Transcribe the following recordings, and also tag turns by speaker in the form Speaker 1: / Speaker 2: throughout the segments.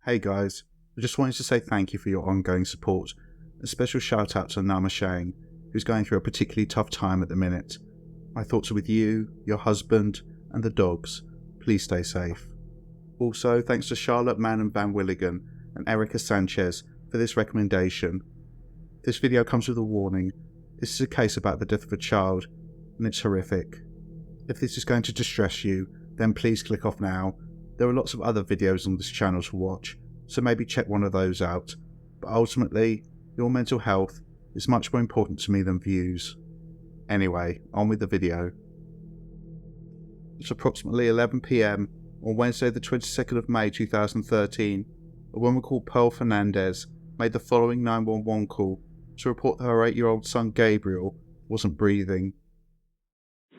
Speaker 1: Hey guys, I just wanted to say thank you for your ongoing support. A special shout out to Nama Shane, who's going through a particularly tough time at the minute. My thoughts are with you, your husband, and the dogs. Please stay safe. Also, thanks to Charlotte Mann and Van Willigan and Erica Sanchez for this recommendation. This video comes with a warning. This is a case about the death of a child, and it's horrific. If this is going to distress you, then please click off now. There are lots of other videos on this channel to watch, so maybe check one of those out. But ultimately, your mental health is much more important to me than views. Anyway, on with the video. It's approximately 11 PM on Wednesday the 22nd of May 2013. A woman called Pearl Fernandez made the following 911 call to report that her 8-year-old son Gabriel wasn't breathing.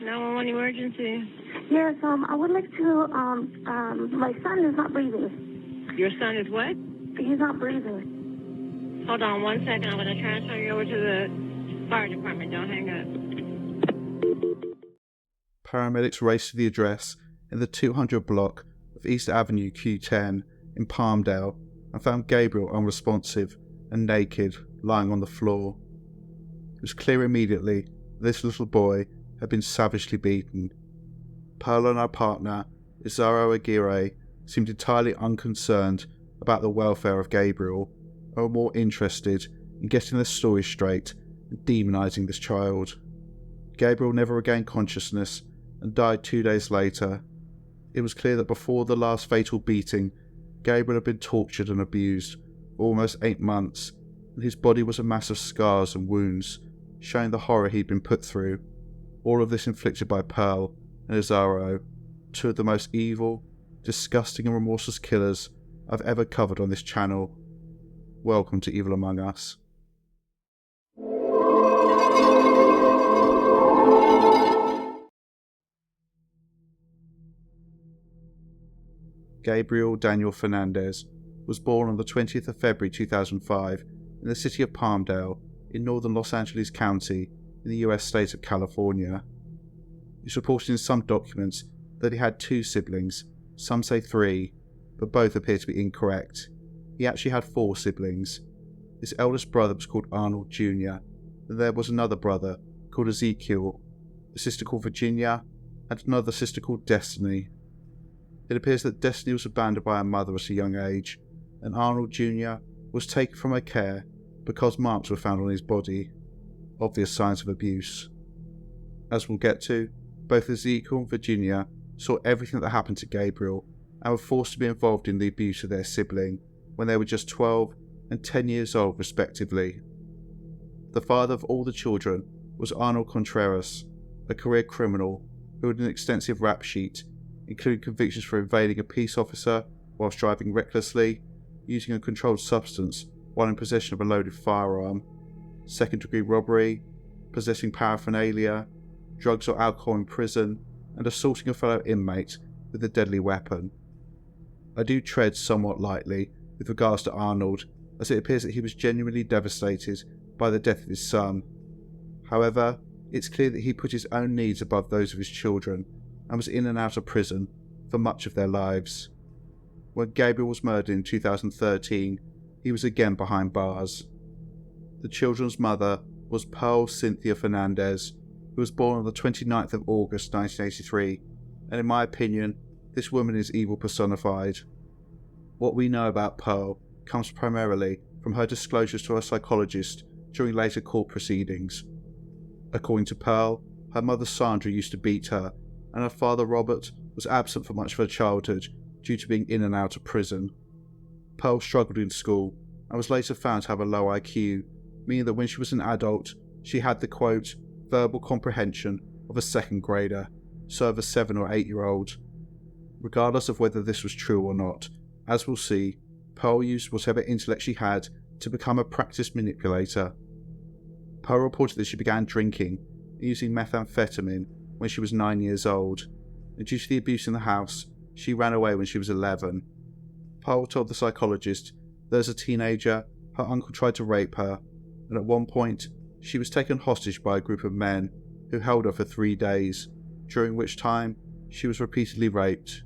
Speaker 2: 911 emergency.
Speaker 3: Yes, I would like to, my son is not breathing.
Speaker 2: Your son is what?
Speaker 3: He's not breathing.
Speaker 2: Hold on 1 second. I'm going to transfer you over to the fire department. Don't hang up.
Speaker 1: Paramedics raced to the address in the 200 block of East Avenue Q10 in Palmdale and found Gabriel unresponsive and naked, lying on the floor. It was clear immediately that this little boy had been savagely beaten. Pearl and her partner, Isauro Aguirre, seemed entirely unconcerned about the welfare of Gabriel, and were more interested in getting their story straight and demonizing this child. Gabriel never regained consciousness and died 2 days later. It was clear that before the last fatal beating, Gabriel had been tortured and abused for almost 8 months, and his body was a mass of scars and wounds, showing the horror he'd been put through. All of this inflicted by Pearl and Isauro, two of the most evil, disgusting and remorseless killers I've ever covered on this channel. Welcome to Evil Among Us. Gabriel Daniel Fernandez was born on the 20th of February 2005 in the city of Palmdale in northern Los Angeles County in the US state of California. It's reported in some documents that he had 2 siblings, some say 3, but both appear to be incorrect. He actually had 4 siblings. His eldest brother was called Arnold Jr., and there was another brother called Ezekiel, a sister called Virginia, and another sister called Destiny. It appears that Destiny was abandoned by her mother at a young age, and Arnold Jr. was taken from her care because marks were found on his body, obvious signs of abuse. As we'll get to, both Ezekiel and Virginia saw everything that happened to Gabriel and were forced to be involved in the abuse of their sibling when they were just 12 and 10 years old respectively. The father of all the children was Arnold Contreras, a career criminal who had an extensive rap sheet, including convictions for evading a peace officer whilst driving recklessly, using a controlled substance while in possession of a loaded firearm, second-degree robbery, possessing paraphernalia, drugs or alcohol in prison, and assaulting a fellow inmate with a deadly weapon. I do tread somewhat lightly with regards to Arnold, as it appears that he was genuinely devastated by the death of his son. However, it's clear that he put his own needs above those of his children and was in and out of prison for much of their lives. When Gabriel was murdered in 2013, he was again behind bars. The children's mother was Pearl Cynthia Fernandez, who was born on the 29th of August 1983, and in my opinion, this woman is evil personified. What we know about Pearl comes primarily from her disclosures to her psychologist during later court proceedings. According to Pearl, her mother Sandra used to beat her, and her father Robert was absent for much of her childhood due to being in and out of prison. Pearl struggled in school and was later found to have a low IQ, meaning that when she was an adult, she had the quote, verbal comprehension of a second grader, so of a 7 or 8-year-old. Regardless of whether this was true or not, as we'll see, Pearl used whatever intellect she had to become a practiced manipulator. Pearl reported that she began drinking and using methamphetamine when she was 9 years old, and due to the abuse in the house, she ran away when she was 11. Pearl told the psychologist that as a teenager, her uncle tried to rape her, and at one point, she was taken hostage by a group of men who held her for 3 days, during which time she was repeatedly raped.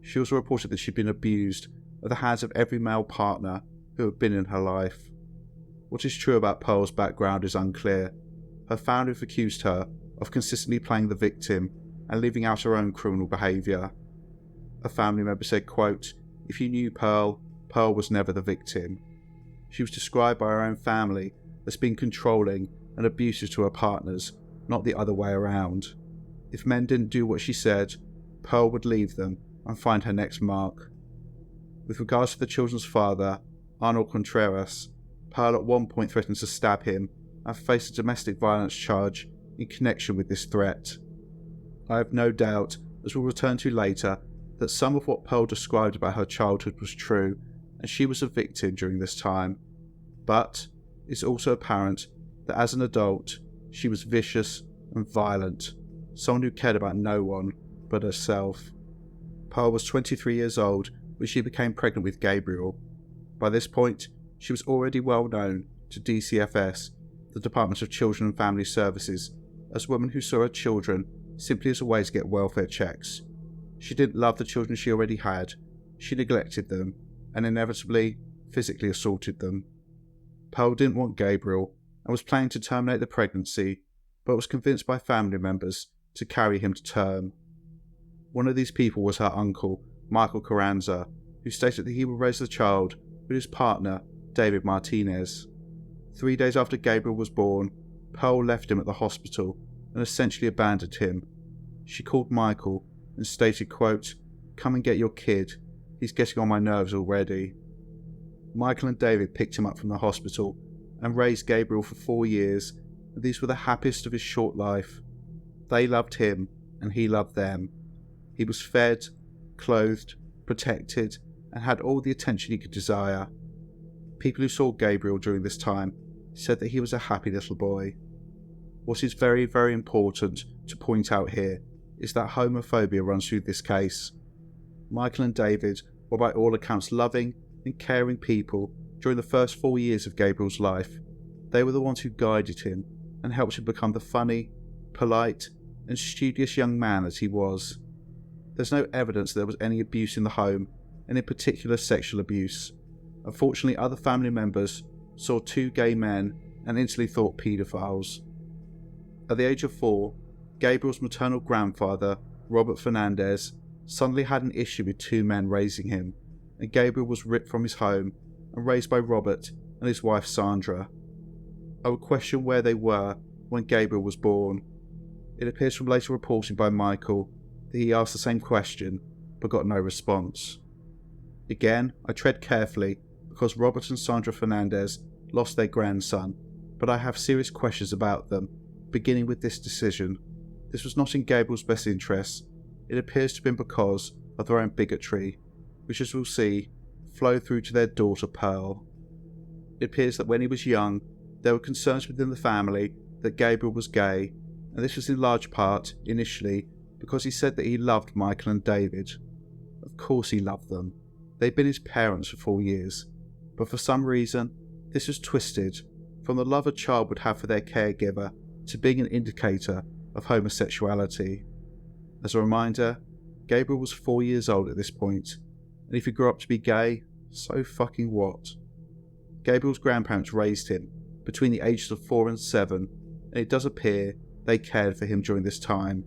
Speaker 1: She also reported that she'd been abused at the hands of every male partner who had been in her life. What is true about Pearl's background is unclear. Her family have accused her of consistently playing the victim and leaving out her own criminal behaviour. A family member said, quote, "If you knew Pearl, Pearl was never the victim." She was described by her own family as being controlling and abusive to her partners, not the other way around. If men didn't do what she said, Pearl would leave them and find her next mark. With regards to the children's father, Arnold Contreras, Pearl at one point threatened to stab him and faced a domestic violence charge in connection with this threat. I have no doubt, as we'll return to later, that some of what Pearl described about her childhood was true, and she was a victim during this time. But it's also apparent that as an adult, she was vicious and violent, someone who cared about no one but herself. Pearl was 23 years old when she became pregnant with Gabriel. By this point, she was already well known to DCFS, the Department of Children and Family Services, as a woman who saw her children simply as a way to get welfare checks. She didn't love the children she already had, she neglected them, and inevitably physically assaulted them. Pearl didn't want Gabriel and was planning to terminate the pregnancy, but was convinced by family members to carry him to term. One of these people was her uncle, Michael Carranza, who stated that he would raise the child with his partner, David Martinez. 3 days after Gabriel was born, Pearl left him at the hospital and essentially abandoned him. She called Michael and stated, quote, "Come and get your kid, he's getting on my nerves already." Michael and David picked him up from the hospital and raised Gabriel for 4 years, and these were the happiest of his short life. They loved him and he loved them. He was fed, clothed, protected, and had all the attention he could desire. People who saw Gabriel during this time said that he was a happy little boy. What is very, very important to point out here is that homophobia runs through this case. Michael and David were by all accounts loving and caring people during the first 4 years of Gabriel's life. They were the ones who guided him and helped him become the funny, polite, and studious young man that he was. There's no evidence there was any abuse in the home, and in particular sexual abuse. Unfortunately, other family members saw 2 gay men and instantly thought paedophiles. At the age of 4, Gabriel's maternal grandfather, Robert Fernandez, suddenly had an issue with 2 men raising him, and Gabriel was ripped from his home and raised by Robert and his wife Sandra. I would question where they were when Gabriel was born. It appears from later reporting by Michael that he asked the same question but got no response. Again, I tread carefully because Robert and Sandra Fernandez lost their grandson, but I have serious questions about them, beginning with this decision. This was not in Gabriel's best interests. It appears to have been because of their own bigotry, which, as we'll see, flowed through to their daughter Pearl. It appears that when he was young, there were concerns within the family that Gabriel was gay, and this was in large part, initially, because he said that he loved Michael and David. Of course he loved them. They'd been his parents for 4 years, but for some reason, this was twisted from the love a child would have for their caregiver to being an indicator of homosexuality. As a reminder, Gabriel was 4 years old at this point, and if he grew up to be gay, so fucking what? Gabriel's grandparents raised him between the ages of 4 and 7, and it does appear they cared for him during this time.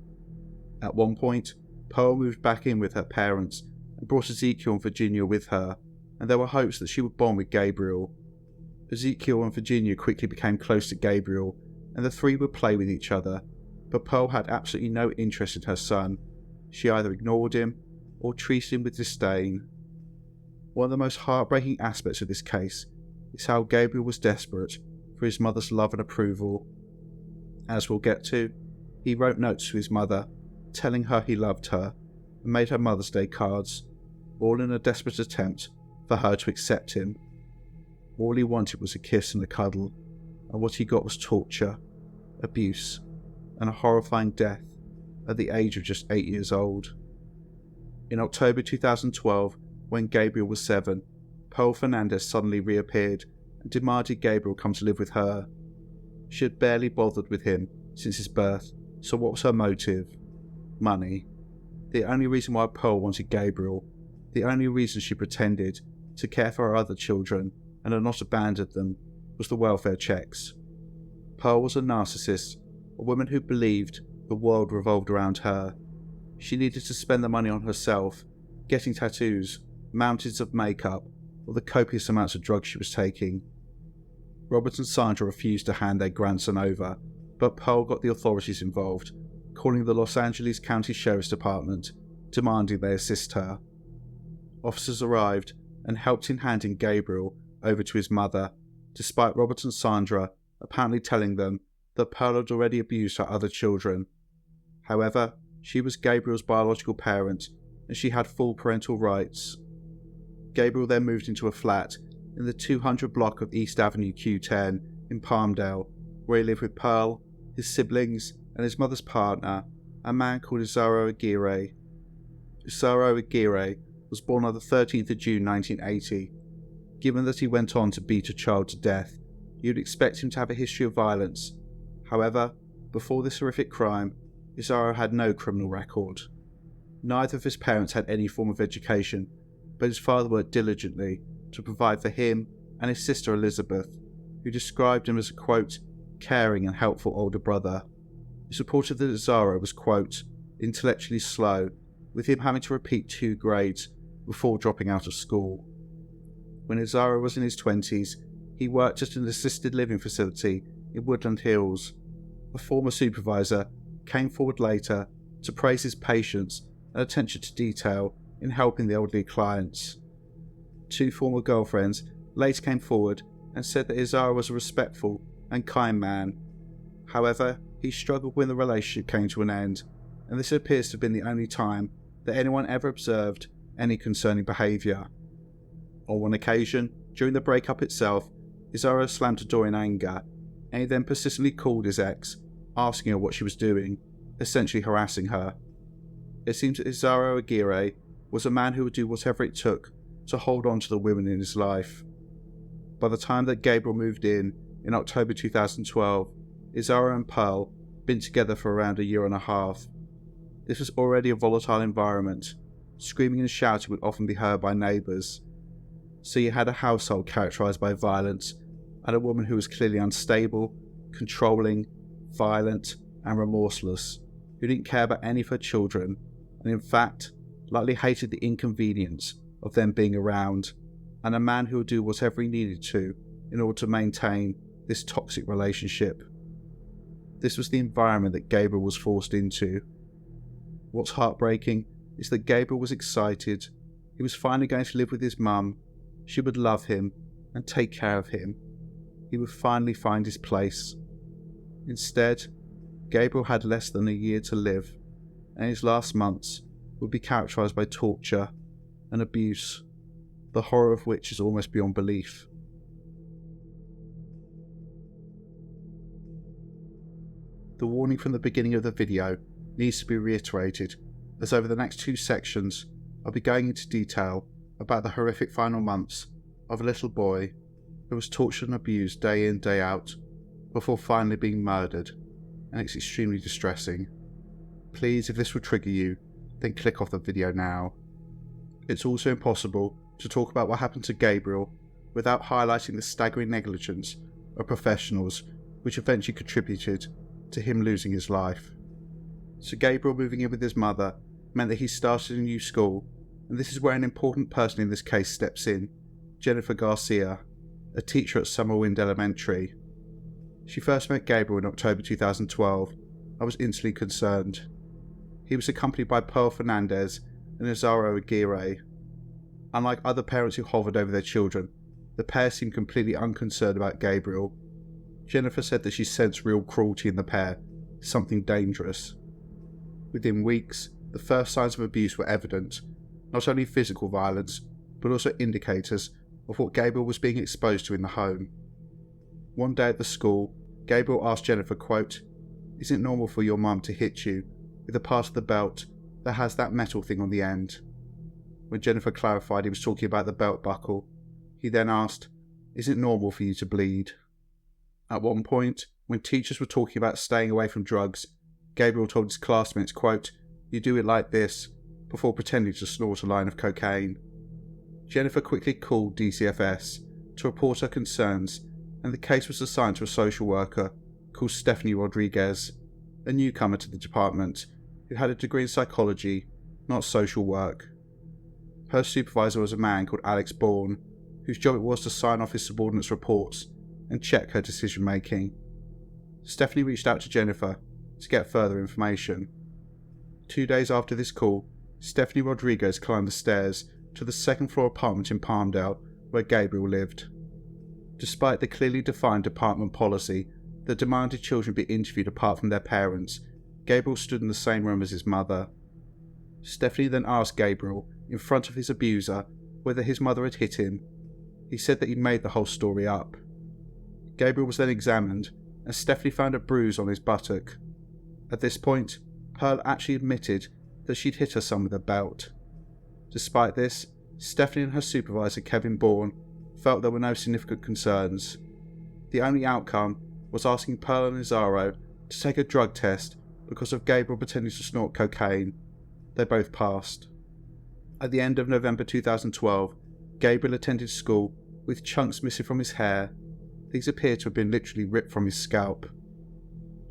Speaker 1: At one point, Pearl moved back in with her parents and brought Ezekiel and Virginia with her, and there were hopes that she would bond with Gabriel. Ezekiel and Virginia quickly became close to Gabriel, and the 3 would play with each other, but Pearl had absolutely no interest in her son. She either ignored him or treated him with disdain. One of the most heartbreaking aspects of this case is how Gabriel was desperate for his mother's love and approval. As we'll get to, he wrote notes to his mother, telling her he loved her, and made her Mother's Day cards, all in a desperate attempt for her to accept him. All he wanted was a kiss and a cuddle, and what he got was torture, abuse, and a horrifying death at the age of just 8 years old. In October 2012, when Gabriel was 7, Pearl Fernandez suddenly reappeared and demanded Gabriel come to live with her. She had barely bothered with him since his birth, so what was her motive? Money. The only reason why Pearl wanted Gabriel The only reason she pretended to care for her other children and had not abandoned them was the welfare checks. Pearl was a narcissist, a woman who believed the world revolved around her. She needed to spend the money on herself, getting tattoos, mountains of makeup, or the copious amounts of drugs she was taking. Robert and Sandra refused to hand their grandson over, but Pearl got the authorities involved, calling the Los Angeles County Sheriff's Department, demanding they assist her. Officers arrived and helped in handing Gabriel over to his mother, despite Robert and Sandra apparently telling them that Pearl had already abused her other children. However, she was Gabriel's biological parent and she had full parental rights. Gabriel then moved into a flat in the 200 block of East Avenue Q10 in Palmdale, where he lived with Pearl, his siblings, and his mother's partner, a man called Isauro Aguirre. Isauro Aguirre was born on the 13th of June 1980. Given that he went on to beat a child to death, you'd expect him to have a history of violence. However, before this horrific crime, Isauro had no criminal record. Neither of his parents had any form of education, but his father worked diligently to provide for him and his sister Elizabeth, who described him as a, quote, caring and helpful older brother. He reported that Isauro was, quote, intellectually slow, with him having to repeat 2 grades before dropping out of school. When Isauro was in his 20s, he worked at an assisted living facility in Woodland Hills. A former supervisor came forward later to praise his patience and attention to detail in helping the elderly clients. 2 former girlfriends later came forward and said that Isauro was a respectful and kind man. However, he struggled when the relationship came to an end, and this appears to have been the only time that anyone ever observed any concerning behaviour. On one occasion, during the breakup itself, Isauro slammed a door in anger, and he then persistently called his ex, asking her what she was doing, essentially harassing her. It seems that Isauro Aguirre was a man who would do whatever it took to hold on to the women in his life. By the time that Gabriel moved in October 2012, Isauro and Pearl had been together for around a year and a half. This was already a volatile environment. Screaming and shouting would often be heard by neighbours. So you had a household characterised by violence, and a woman who was clearly unstable, controlling, violent, and remorseless, who didn't care about any of her children, and in fact, likely hated the inconvenience of them being around, and a man who would do whatever he needed to in order to maintain this toxic relationship. This was the environment that Gabriel was forced into. What's heartbreaking is that Gabriel was excited. He was finally going to live with his mum. She would love him and take care of him. He would finally find his place. Instead, Gabriel had less than a year to live, and his last months would be characterised by torture and abuse, the horror of which is almost beyond belief. The warning from the beginning of the video needs to be reiterated, as over the next 2 sections I'll be going into detail about the horrific final months of a little boy who was tortured and abused day in, day out, before finally being murdered, and it's extremely distressing. Please, if this will trigger you, then click off the video now. It's also impossible to talk about what happened to Gabriel without highlighting the staggering negligence of professionals which eventually contributed to him losing his life. So Gabriel moving in with his mother meant that he started a new school, and this is where an important person in this case steps in, Jennifer Garcia, a teacher at Summerwind Elementary. She first met Gabriel in October 2012 and was instantly concerned. He was accompanied by Pearl Fernandez and Isauro Aguirre. Unlike other parents who hovered over their children, the pair seemed completely unconcerned about Gabriel. Jennifer said that she sensed real cruelty in the pair, something dangerous. Within weeks, the first signs of abuse were evident, not only physical violence, but also indicators of what Gabriel was being exposed to in the home. One day at the school, Gabriel asked Jennifer, quote, "Is it normal for your mum to hit you with a part of the belt that has that metal thing on the end?" When Jennifer clarified he was talking about the belt buckle, he then asked, "Is it normal for you to bleed?" At one point, when teachers were talking about staying away from drugs, Gabriel told his classmates, quote, "You do it like this, before pretending to snort a line of cocaine. Jennifer quickly called DCFS to report her concerns, and the case was assigned to a social worker called Stephanie Rodriguez, a newcomer to the department who had a degree in psychology, not social work. Her supervisor was a man called Alex Bourne, whose job it was to sign off his subordinates' reports and check her decision making. Stephanie reached out to Jennifer to get further information. 2 days after this call, Stephanie Rodriguez climbed the stairs to the second-floor apartment in Palmdale where Gabriel lived. Despite the clearly defined department policy that demanded children be interviewed apart from their parents, Gabriel stood in the same room as his mother. Stephanie then asked Gabriel, in front of his abuser, whether his mother had hit him. He said that he made the whole story up. Gabriel was then examined, and Stephanie found a bruise on his buttock. At this point, Pearl actually admitted that she'd hit her son with a belt. Despite this, Stephanie and her supervisor Kevin Bourne felt there were no significant concerns. The only outcome was asking Pearl and Isauro to take a drug test because of Gabriel pretending to snort cocaine. They both passed. At the end of November 2012, Gabriel attended school with chunks missing from his hair. These appear to have been literally ripped from his scalp.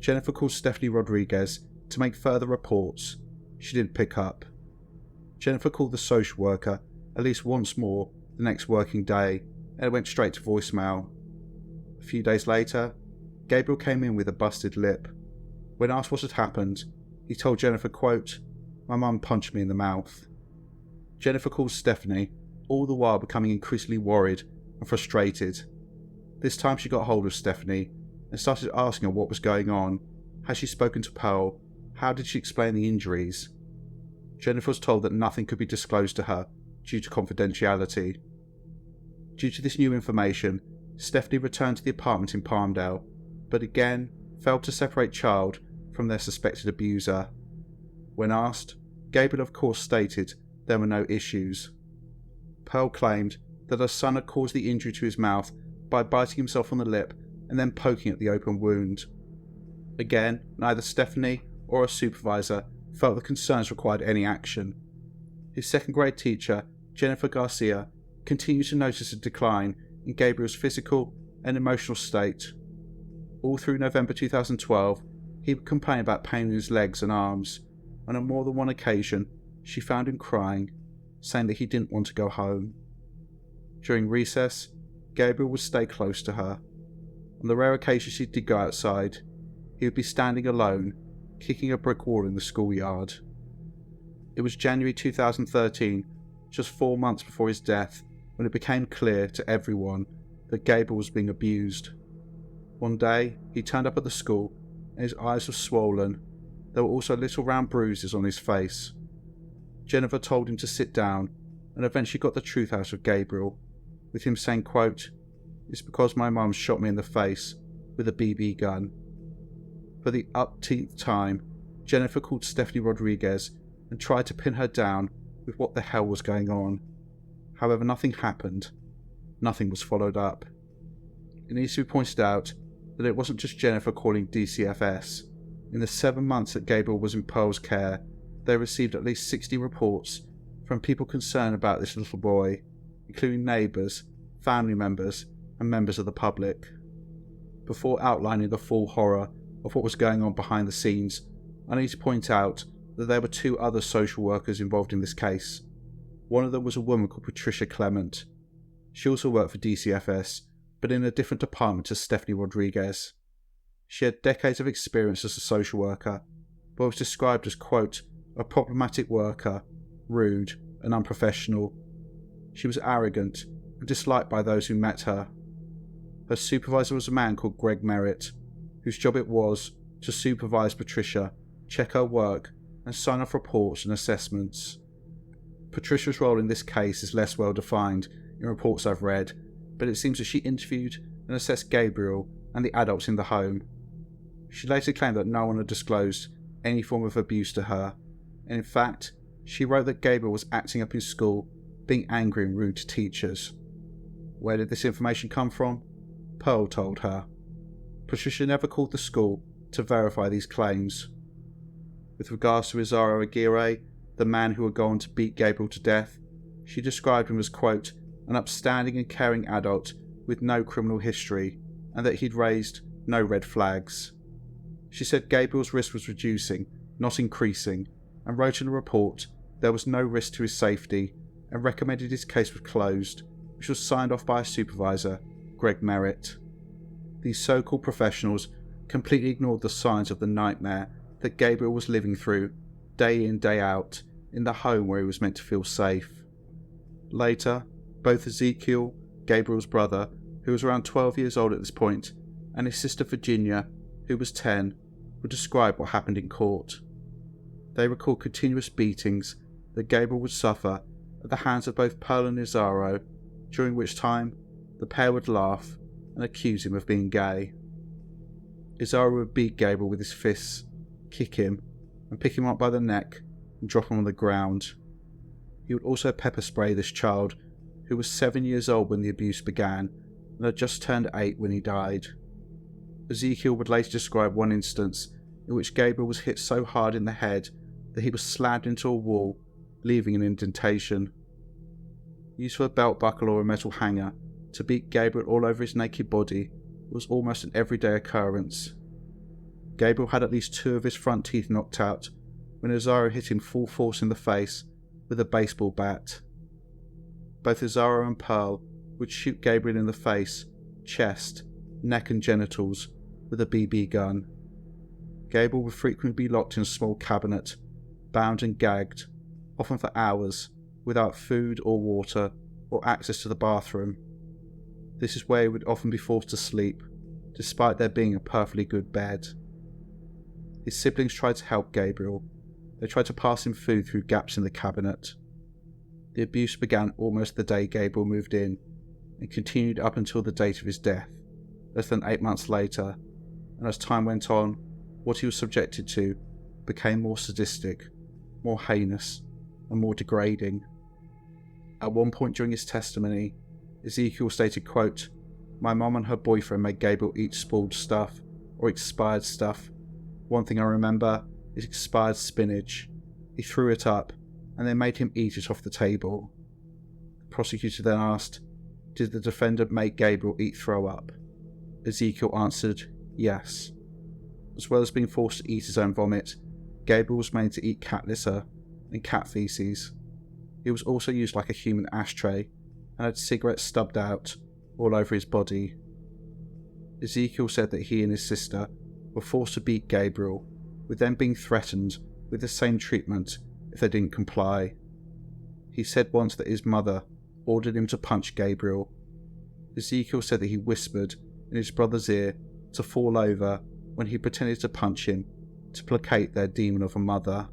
Speaker 1: Jennifer called Stephanie Rodriguez to make further reports. She didn't pick up. Jennifer called the social worker at least once more the next working day, and it went straight to voicemail. A few days later, Gabriel came in with a busted lip. When asked what had happened, he told Jennifer, quote, "My mum punched me in the mouth." Jennifer called Stephanie, all the while becoming increasingly worried and frustrated. This time she got hold of Stephanie and started asking her what was going on. Had she spoken to Pearl? How did she explain the injuries? Jennifer was told that nothing could be disclosed to her due to confidentiality. Due to this new information, Stephanie returned to the apartment in Palmdale, but again failed to separate child from their suspected abuser. When asked, Gabriel of course stated there were no issues. Pearl claimed that her son had caused the injury to his mouth by biting himself on the lip and then poking at the open wound. Again, neither Stephanie or her supervisor felt the concerns required any action. His second grade teacher, Jennifer Garcia, continued to notice a decline in Gabriel's physical and emotional state. All through November 2012, he would complain about pain in his legs and arms, and on more than one occasion, she found him crying, saying that he didn't want to go home. During recess, Gabriel would stay close to her. On the rare occasions he did go outside, he would be standing alone, kicking a brick wall in the schoolyard. It was January 2013, just 4 months before his death, when it became clear to everyone that Gabriel was being abused. One day, he turned up at the school, and his eyes were swollen. There were also little round bruises on his face. Jennifer told him to sit down, and eventually got the truth out of Gabriel, with him saying, quote, "It's because my mum shot me in the face with a BB gun." For the upteenth time, Jennifer called Stephanie Rodriguez and tried to pin her down with what the hell was going on. However, nothing happened. Nothing was followed up. It needs to be pointed out that it wasn't just Jennifer calling DCFS. In the 7 months that Gabriel was in Pearl's care, they received at least 60 reports from people concerned about this little boy, including neighbours, family members, and members of the public. Before outlining the full horror of what was going on behind the scenes, I need to point out that there were 2 other social workers involved in this case. One of them was a woman called Patricia Clement. She also worked for DCFS, but in a different department to Stephanie Rodriguez. She had decades of experience as a social worker, but was described as, quote, "a problematic worker, rude and unprofessional." She was arrogant and disliked by those who met her. Her supervisor was a man called Greg Merritt, whose job it was to supervise Patricia, check her work, and sign off reports and assessments. Patricia's role in this case is less well defined in reports I've read, but it seems that she interviewed and assessed Gabriel and the adults in the home. She later claimed that no one had disclosed any form of abuse to her, and in fact, she wrote that Gabriel was acting up in school, being angry and rude to teachers. Where did this information come from? Pearl told her. Patricia never called the school to verify these claims. With regards to Isauro Aguirre, the man who would go on to beat Gabriel to death, she described him as, quote, an upstanding and caring adult with no criminal history, and that he'd raised no red flags. She said Gabriel's risk was reducing, not increasing, and wrote in a report there was no risk to his safety, and recommended his case was closed, which was signed off by a supervisor, Greg Merritt. These so-called professionals completely ignored the signs of the nightmare that Gabriel was living through, day in, day out, in the home where he was meant to feel safe. Later, both Ezekiel, Gabriel's brother, who was around 12 years old at this point, and his sister Virginia, who was 10, would describe what happened in court. They recalled continuous beatings that Gabriel would suffer at the hands of both Pearl and Isauro, during which time the pair would laugh and accuse him of being gay. Isauro would beat Gabriel with his fists, kick him, and pick him up by the neck and drop him on the ground. He would also pepper spray this child, who was 7 years old when the abuse began and had just turned 8 when he died. Ezekiel would later describe one instance in which Gabriel was hit so hard in the head that he was slammed into a wall, leaving an indentation. Use of a belt buckle or a metal hanger to beat Gabriel all over his naked body was almost an everyday occurrence. Gabriel had at least 2 of his front teeth knocked out when Isauro hit him full force in the face with a baseball bat. Both Isauro and Pearl would shoot Gabriel in the face, chest, neck and genitals with a BB gun. Gabriel would frequently be locked in a small cabinet, bound and gagged, often for hours, without food or water or access to the bathroom. This is where he would often be forced to sleep, despite there being a perfectly good bed. His siblings tried to help Gabriel. They tried to pass him food through gaps in the cabinet. The abuse began almost the day Gabriel moved in, and continued up until the date of his death, less than 8 months later, and as time went on, what he was subjected to became more sadistic, more heinous, and more degrading. At one point during his testimony, Ezekiel stated, quote, "My mom and her boyfriend made Gabriel eat spoiled stuff, or expired stuff. One thing I remember is expired spinach. He threw it up, and they made him eat it off the table." The prosecutor then asked, did the defendant make Gabriel eat throw up? Ezekiel answered, yes. As well as being forced to eat his own vomit, Gabriel was made to eat cat litter and cat feces. He was also used like a human ashtray and had cigarettes stubbed out all over his body. Ezekiel said that he and his sister were forced to beat Gabriel, with them being threatened with the same treatment if they didn't comply. He said once that his mother ordered him to punch Gabriel. Ezekiel said that he whispered in his brother's ear to fall over when he pretended to punch him to placate their demon of a mother.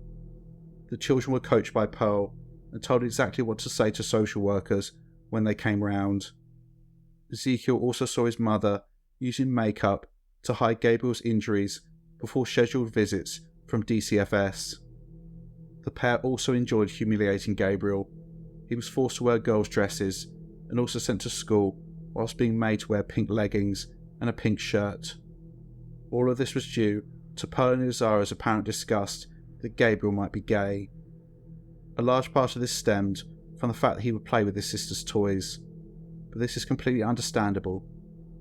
Speaker 1: The children were coached by Pearl and told exactly what to say to social workers when they came round. Ezekiel also saw his mother using makeup to hide Gabriel's injuries before scheduled visits from DCFS. The pair also enjoyed humiliating Gabriel. He was forced to wear girls' dresses and also sent to school whilst being made to wear pink leggings and a pink shirt. All of this was due to Pearl and Isauro's apparent disgust that Gabriel might be gay. A large part of this stemmed from the fact that he would play with his sister's toys, but this is completely understandable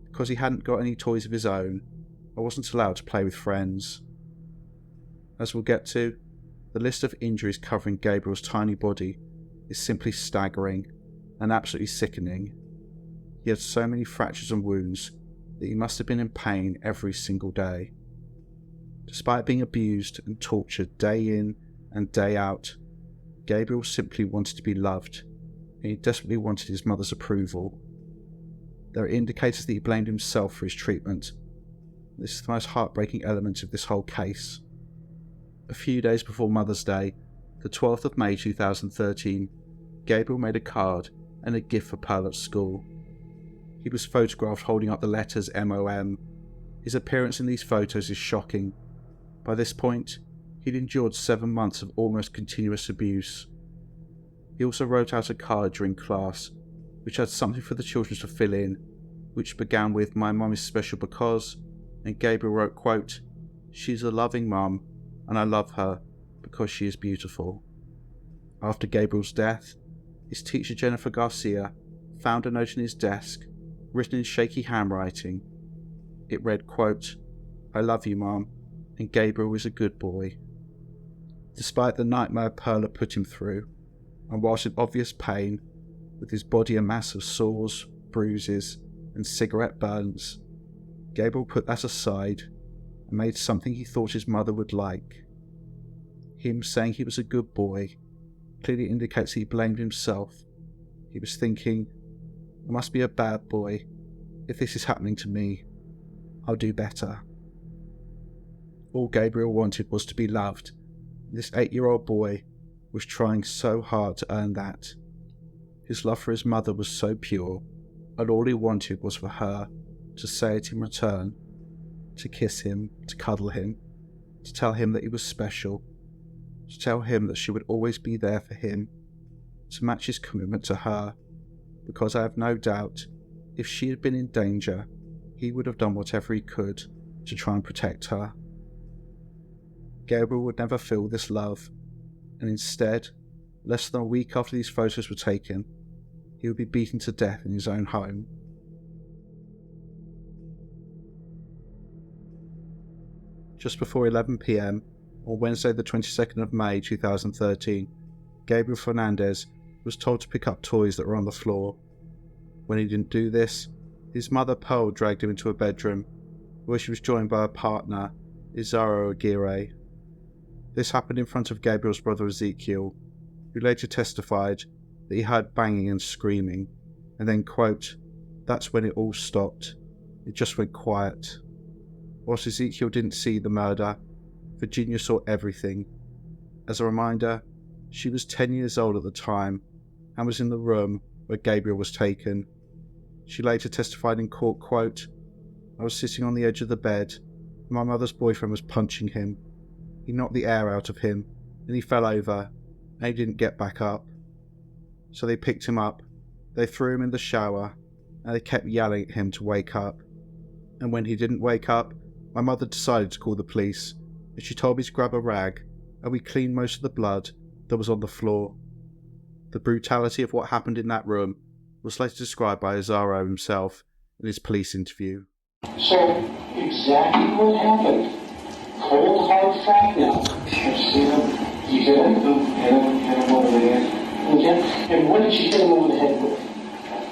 Speaker 1: because he hadn't got any toys of his own or wasn't allowed to play with friends. As we'll get to, the list of injuries covering Gabriel's tiny body is simply staggering and absolutely sickening. He had so many fractures and wounds that he must have been in pain every single day. Despite being abused and tortured day in and day out, Gabriel simply wanted to be loved, and he desperately wanted his mother's approval. There are indicators that he blamed himself for his treatment. This is the most heartbreaking element of this whole case. A few days before Mother's Day, the 12th of May 2013, Gabriel made a card and a gift for Pearl at school. He was photographed holding up the letters MOM. His appearance in these photos is shocking. By this point, he'd endured 7 months of almost continuous abuse. He also wrote out a card during class, which had something for the children to fill in, which began with "My mum is special because," and Gabriel wrote, quote, "She's a loving mum, and I love her because she is beautiful." After Gabriel's death, his teacher Jennifer Garcia found a note in his desk, written in shaky handwriting. It read, quote, "I love you, Mom, and Gabriel is a good boy." Despite the nightmare Pearl had put him through, and whilst in obvious pain, with his body a mass of sores, bruises, and cigarette burns, Gabriel put that aside and made something he thought his mother would like. Him saying he was a good boy clearly indicates he blamed himself. He was thinking, I must be a bad boy. If this is happening to me, I'll do better. All Gabriel wanted was to be loved. This 8-year-old boy was trying so hard to earn that. His love for his mother was so pure, and all he wanted was for her to say it in return, to kiss him, to cuddle him, to tell him that he was special, to tell him that she would always be there for him, to match his commitment to her, because I have no doubt, if she had been in danger, he would have done whatever he could to try and protect her. Gabriel would never feel this love, and instead, less than a week after these photos were taken, he would be beaten to death in his own home. Just before 11 p.m, on Wednesday the 22nd of May 2013, Gabriel Fernandez was told to pick up toys that were on the floor. When he didn't do this, his mother Pearl dragged him into a bedroom, where she was joined by her partner, Isauro Aguirre. This happened in front of Gabriel's brother Ezekiel, who later testified that he heard banging and screaming, and then, quote, "That's when it all stopped. It just went quiet." Whilst Ezekiel didn't see the murder, Virginia saw everything. As a reminder, she was 10 years old at the time and was in the room where Gabriel was taken. She later testified in court, quote, "I was sitting on the edge of the bed and my mother's boyfriend was punching him. He knocked the air out of him and he fell over and he didn't get back up. So they picked him up, they threw him in the shower and they kept yelling at him to wake up. And when he didn't wake up, my mother decided to call the police and she told me to grab a rag and we cleaned most of the blood that was on the floor." The brutality of what happened in that room was later described by Isauro himself in his police interview.
Speaker 4: So, exactly what happened. Cold hard fact now. You see him? You hit him over the head. Okay? And what did you hit him over the head with?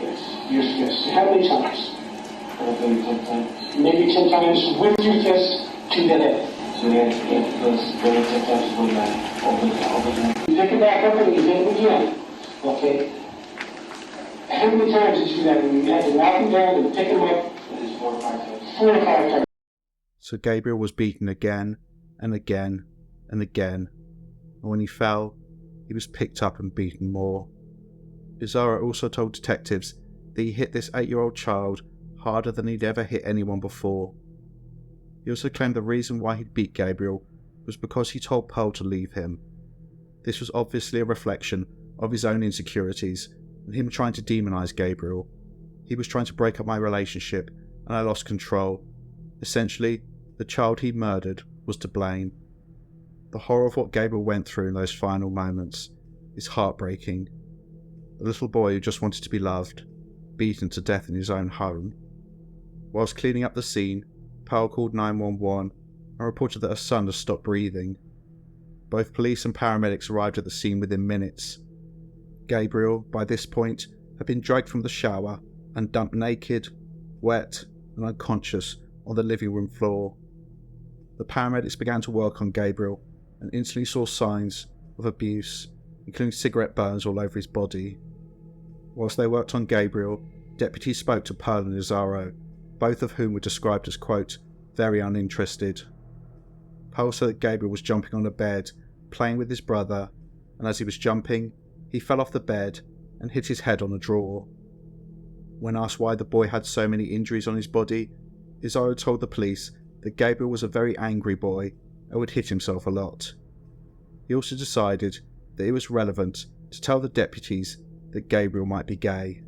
Speaker 4: Yes. Your fist. How many times? Maybe 10 times. Maybe 10 times with your fist to the head. So it goes 10 times with that over the head. You pick it back up and you hit him again. Okay? How many times did you do that? When you had to knock him down and pick him up? It is 4 or 5 times. 4 or 5 times.
Speaker 1: So Gabriel was beaten again and again and again, and when he fell, he was picked up and beaten more. Isauro also told detectives that he hit this 8-year-old child harder than he'd ever hit anyone before. He also claimed the reason why he'd beat Gabriel was because he told Pearl to leave him. This was obviously a reflection of his own insecurities and him trying to demonize Gabriel. He was trying to break up my relationship and I lost control. Essentially, the child he murdered was to blame. The horror of what Gabriel went through in those final moments is heartbreaking. The little boy who just wanted to be loved, beaten to death in his own home. Whilst cleaning up the scene, Pearl called 911 and reported that her son had stopped breathing. Both police and paramedics arrived at the scene within minutes. Gabriel, by this point, had been dragged from the shower and dumped naked, wet and unconscious on the living room floor. The paramedics began to work on Gabriel and instantly saw signs of abuse, including cigarette burns all over his body. Whilst they worked on Gabriel, deputies spoke to Pearl and Isauro, both of whom were described as, quote, very uninterested. Pearl said that Gabriel was jumping on a bed, playing with his brother, and as he was jumping, he fell off the bed and hit his head on a drawer. When asked why the boy had so many injuries on his body, Isauro told the police that Gabriel was a very angry boy and would hit himself a lot. He also decided that it was relevant to tell the deputies that Gabriel might be gay.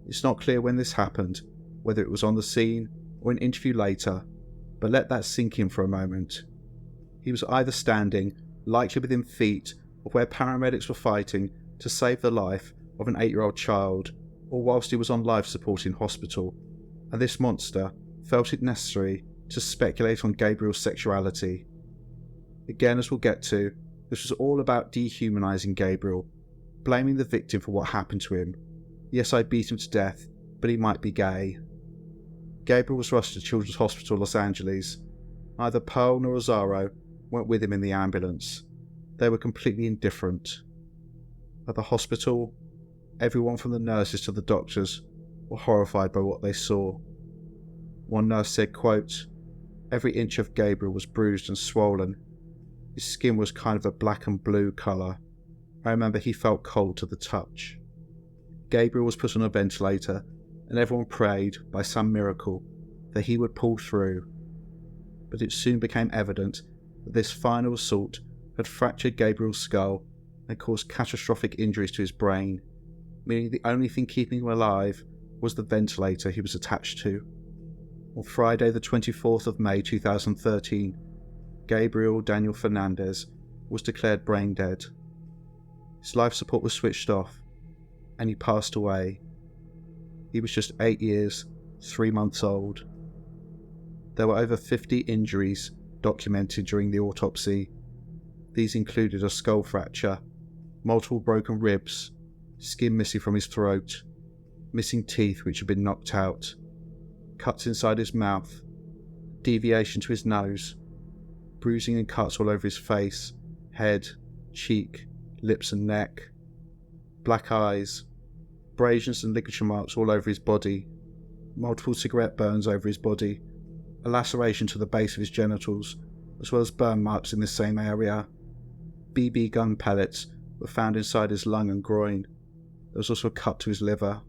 Speaker 1: It's not clear when this happened, whether it was on the scene or an interview later, but let that sink in for a moment. He was either standing, likely within feet of where paramedics were fighting to save the life of an 8-year-old child, or whilst he was on life support in hospital, and this monster felt it necessary to speculate on Gabriel's sexuality. Again, as we'll get to, this was all about dehumanizing Gabriel, blaming the victim for what happened to him. Yes, I beat him to death, but he might be gay. Gabriel was rushed to Children's Hospital Los Angeles. Neither Pearl nor Isauro went with him in the ambulance. They were completely indifferent. At the hospital, everyone from the nurses to the doctors were horrified by what they saw. One nurse said, quote, "Every inch of Gabriel was bruised and swollen. His skin was kind of a black and blue colour. I remember he felt cold to the touch." Gabriel was put on a ventilator, and everyone prayed, by some miracle, that he would pull through. But it soon became evident that this final assault had fractured Gabriel's skull and caused catastrophic injuries to his brain, meaning the only thing keeping him alive was the ventilator he was attached to. On Friday the 24th of May 2013, Gabriel Daniel Fernandez was declared brain dead. His life support was switched off, and he passed away. He was just 8 years, 3 months old. There were over 50 injuries documented during the autopsy. These included a skull fracture, multiple broken ribs, skin missing from his throat, missing teeth which had been knocked out, cuts inside his mouth, deviation to his nose, bruising and cuts all over his face, head, cheek, lips and neck, black eyes, abrasions and ligature marks all over his body, multiple cigarette burns over his body, a laceration to the base of his genitals, as well as burn marks in the same area. BB gun pellets were found inside his lung and groin. There was also a cut to his liver.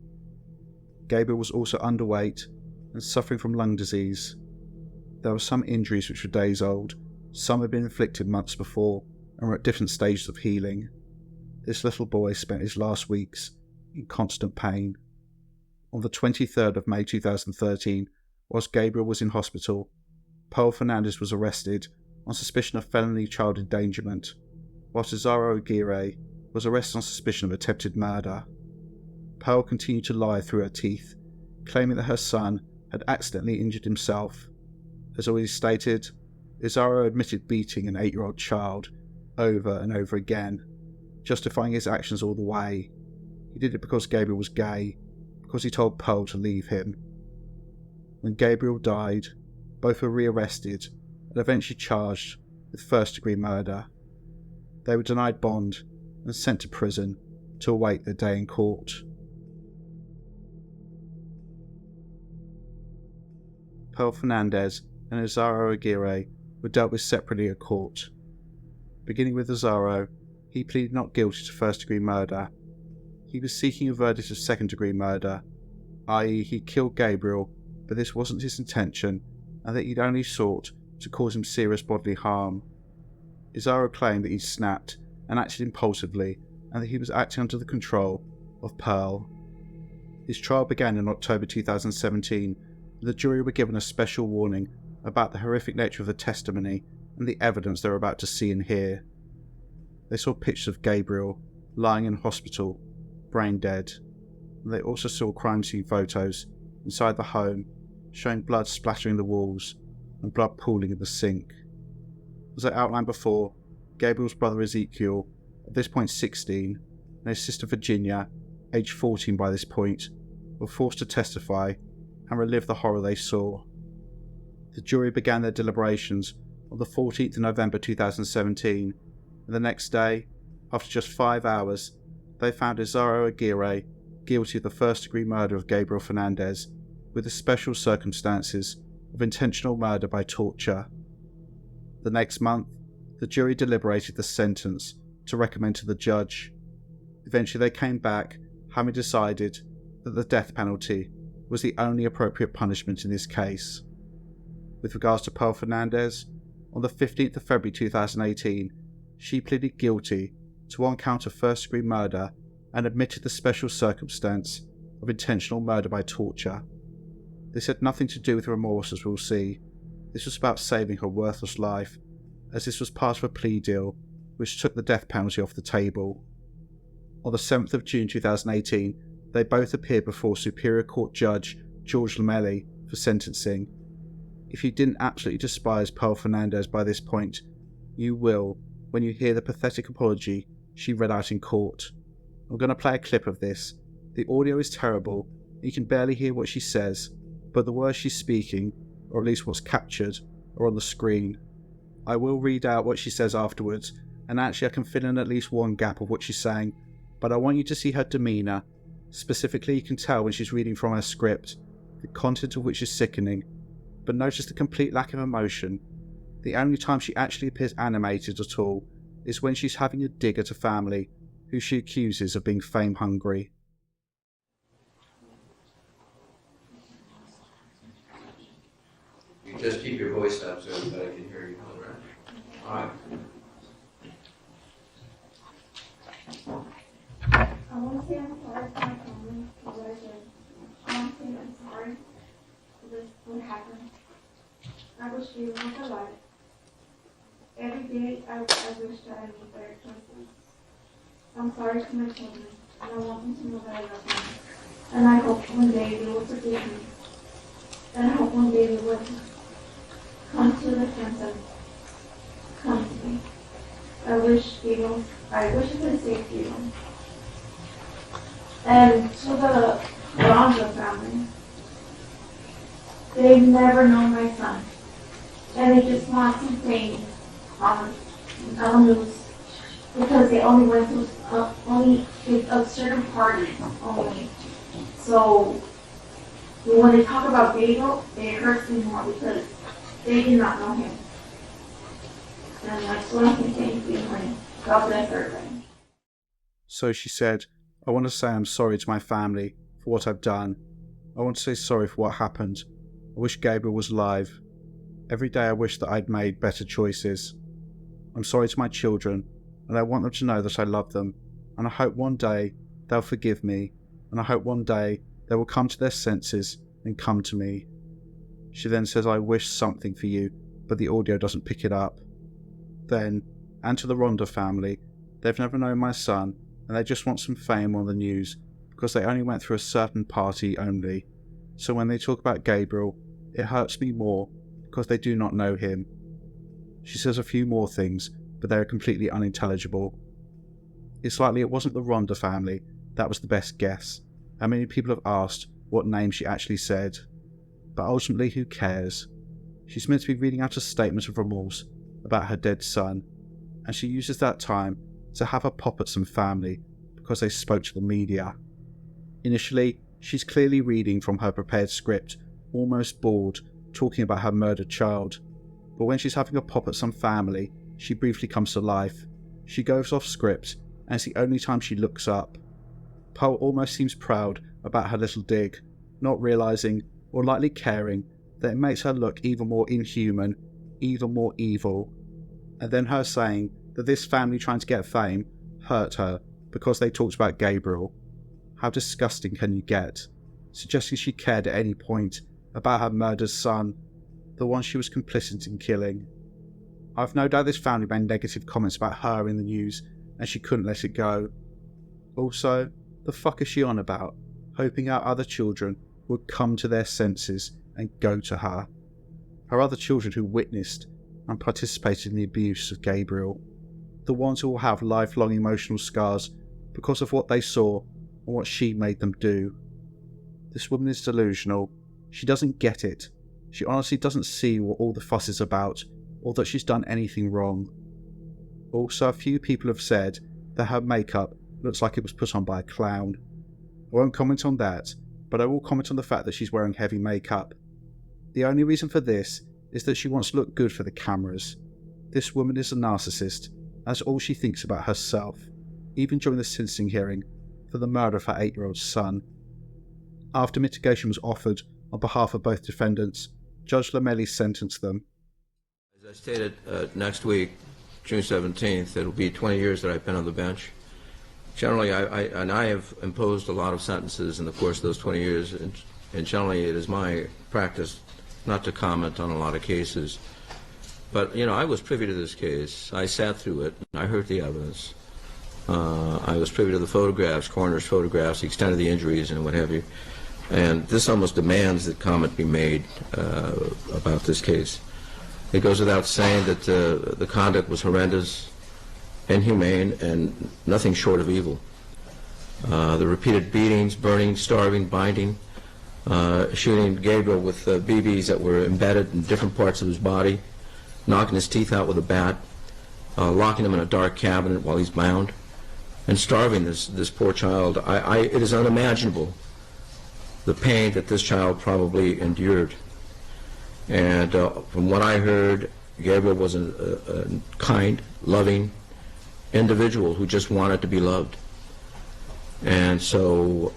Speaker 1: Gabriel was also underweight and suffering from lung disease. There were some injuries which were days old, some had been inflicted months before and were at different stages of healing. This little boy spent his last weeks in constant pain. On the 23rd of May 2013, whilst Gabriel was in hospital, Pearl Fernandez was arrested on suspicion of felony child endangerment, whilst Isauro Aguirre was arrested on suspicion of attempted murder. Pearl continued to lie through her teeth, claiming that her son had accidentally injured himself. As already stated, Isauro admitted beating an 8-year-old child over and over again, justifying his actions all the way. He did it because Gabriel was gay, because he told Pearl to leave him. When Gabriel died, both were rearrested and eventually charged with first-degree murder. They were denied bond and sent to prison to await their day in court. Pearl Fernandez and Isauro Aguirre were dealt with separately at court. Beginning with Isauro, he pleaded not guilty to first-degree murder. He was seeking a verdict of second-degree murder, i.e. he killed Gabriel, but this wasn't his intention, and that he'd only sought to cause him serious bodily harm. Isauro claimed that he snapped and acted impulsively, and that he was acting under the control of Pearl. His trial began in October 2017, and the jury were given a special warning about the horrific nature of the testimony and the evidence they were about to see and hear. They saw pictures of Gabriel lying in hospital, brain dead, and they also saw crime scene photos inside the home showing blood splattering the walls and blood pooling in the sink. As I outlined before, Gabriel's brother Ezekiel, at this point 16, and his sister Virginia, aged 14 by this point, were forced to testify and relive the horror they saw. The jury began their deliberations on the 14th of November 2017, and the next day, after just 5 hours, they found Isauro Aguirre guilty of the first-degree murder of Gabriel Fernandez, with the special circumstances of intentional murder by torture. The next month, the jury deliberated the sentence to recommend to the judge. Eventually they came back, having decided that the death penalty was the only appropriate punishment in this case. With regards to Pearl Fernandez, on the 15th of February 2018, she pleaded guilty to one count of first-degree murder and admitted the special circumstance of intentional murder by torture. This had nothing to do with remorse, as we'll see. This was about saving her worthless life, as this was part of a plea deal which took the death penalty off the table. On the 7th of June 2018, they both appeared before Superior Court Judge George Lamelli for sentencing. If you didn't absolutely despise Pearl Fernandez by this point, you will when you hear the pathetic apology she read out in court. I'm going to play a clip of this. The audio is terrible, you can barely hear what she says, but the words she's speaking, or at least what's captured, are on the screen. I will read out what she says afterwards, and actually I can fill in at least one gap of what she's saying, but I want you to see her demeanour. Specifically, you can tell when she's reading from her script, the content of which is sickening, but notice the complete lack of emotion. The only time she actually appears animated at all is when she's having a dig at a family who she accuses of being fame hungry.
Speaker 5: You just keep your voice up so everybody can hear you. All right.
Speaker 3: I want to say I'm sorry for my family for what I did. I want to say I'm sorry for this, what happened. I wish they were not alive. Every day I wish that I made better choices. I'm sorry to my children, and I want them to know that I love them. And I hope one day they will forgive me. And I hope one day they will come to the sense of, come to me. I wish I could say Peal. And to the Ronda family, they've never known my son. And they just want some fame on the news because they only went to a certain party only. So when they talk about Gabriel, it hurts me more because they did not know him. And that's what I can say to him. God bless everybody.
Speaker 1: So she said, I want to say I'm sorry to my family for what I've done. I want to say sorry for what happened. I wish Gabriel was alive. Every day I wish that I'd made better choices. I'm sorry to my children, and I want them to know that I love them, and I hope one day they'll forgive me, and I hope one day they will come to their senses and come to me. She then says, I wish something for you, but the audio doesn't pick it up. Then, and to the Ronda family, they've never known my son, and they just want some fame on the news, because they only went through a certain party only. So when they talk about Gabriel, it hurts me more, because they do not know him. She says a few more things, but they are completely unintelligible. It's likely it wasn't the Ronda family, that was the best guess, and many people have asked what name she actually said. But ultimately, who cares? She's meant to be reading out a statement of remorse about her dead son, and she uses that time to have a pop at some family because they spoke to the media. Initially, she's clearly reading from her prepared script, almost bored, talking about her murdered child, but when she's having a pop at some family, she briefly comes to life. She goes off script, and it's the only time she looks up. Pearl almost seems proud about her little dig, not realising, or lightly caring, that it makes her look even more inhuman, even more evil. And then her saying that this family trying to get fame hurt her because they talked about Gabriel. How disgusting can you get? Suggesting she cared at any point about her murdered son, the one she was complicit in killing. I've no doubt this family made negative comments about her in the news, and she couldn't let it go. Also, the fuck is she on about? Hoping our other children would come to their senses and go to her. Her other children who witnessed and participated in the abuse of Gabriel. The ones who will have lifelong emotional scars because of what they saw and what she made them do. This woman is delusional. She doesn't get it. She honestly doesn't see what all the fuss is about, or that she's done anything wrong. Also, a few people have said that her makeup looks like it was put on by a clown. I won't comment on that, but I will comment on the fact that she's wearing heavy makeup. The only reason for this is that she wants to look good for the cameras. This woman is a narcissist. That's all she thinks about herself, even during the sentencing hearing for the murder of her 8-year-old son. After mitigation was offered on behalf of both defendants, Judge Lamelli sentenced them.
Speaker 5: As I stated, next week, June 17th, it'll be 20 years that I've been on the bench. Generally, I have imposed a lot of sentences in the course of those 20 years, and generally it is my practice not to comment on a lot of cases. But, you know, I was privy to this case. I sat through it. I heard the evidence. I was privy to the photographs, coroner's photographs, the extent of the injuries and what have you. And this almost demands that comment be made about this case. It goes without saying that the conduct was horrendous, inhumane, and nothing short of evil. The repeated beatings, burning, starving, binding, shooting Gabriel with BBs that were embedded in different parts of his body, knocking his teeth out with a bat, locking him in a dark cabinet while he's bound, and starving this poor child. It is unimaginable the pain that this child probably endured. And from what I heard, Gabriel was a kind, loving individual who just wanted to be loved. And so,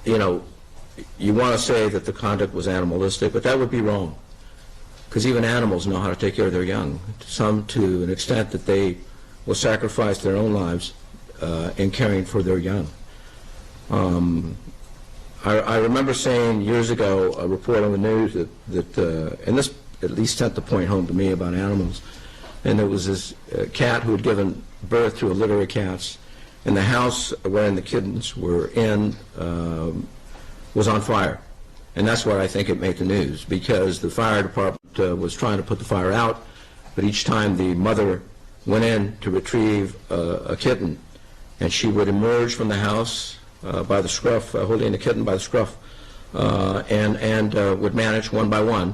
Speaker 5: you know, you want to say that the conduct was animalistic, but that would be wrong. Because even animals know how to take care of their young, some to an extent that they will sacrifice their own lives in caring for their young. I remember saying years ago, a report on the news that and this at least sent the point home to me about animals, and there was this cat who had given birth to a litter of cats, and the house wherein the kittens were in was on fire. And that's why I think it made the news, because the fire department was trying to put the fire out, but each time the mother went in to retrieve a kitten, and she would emerge from the house by the scruff, holding the kitten by the scruff, and would manage one by one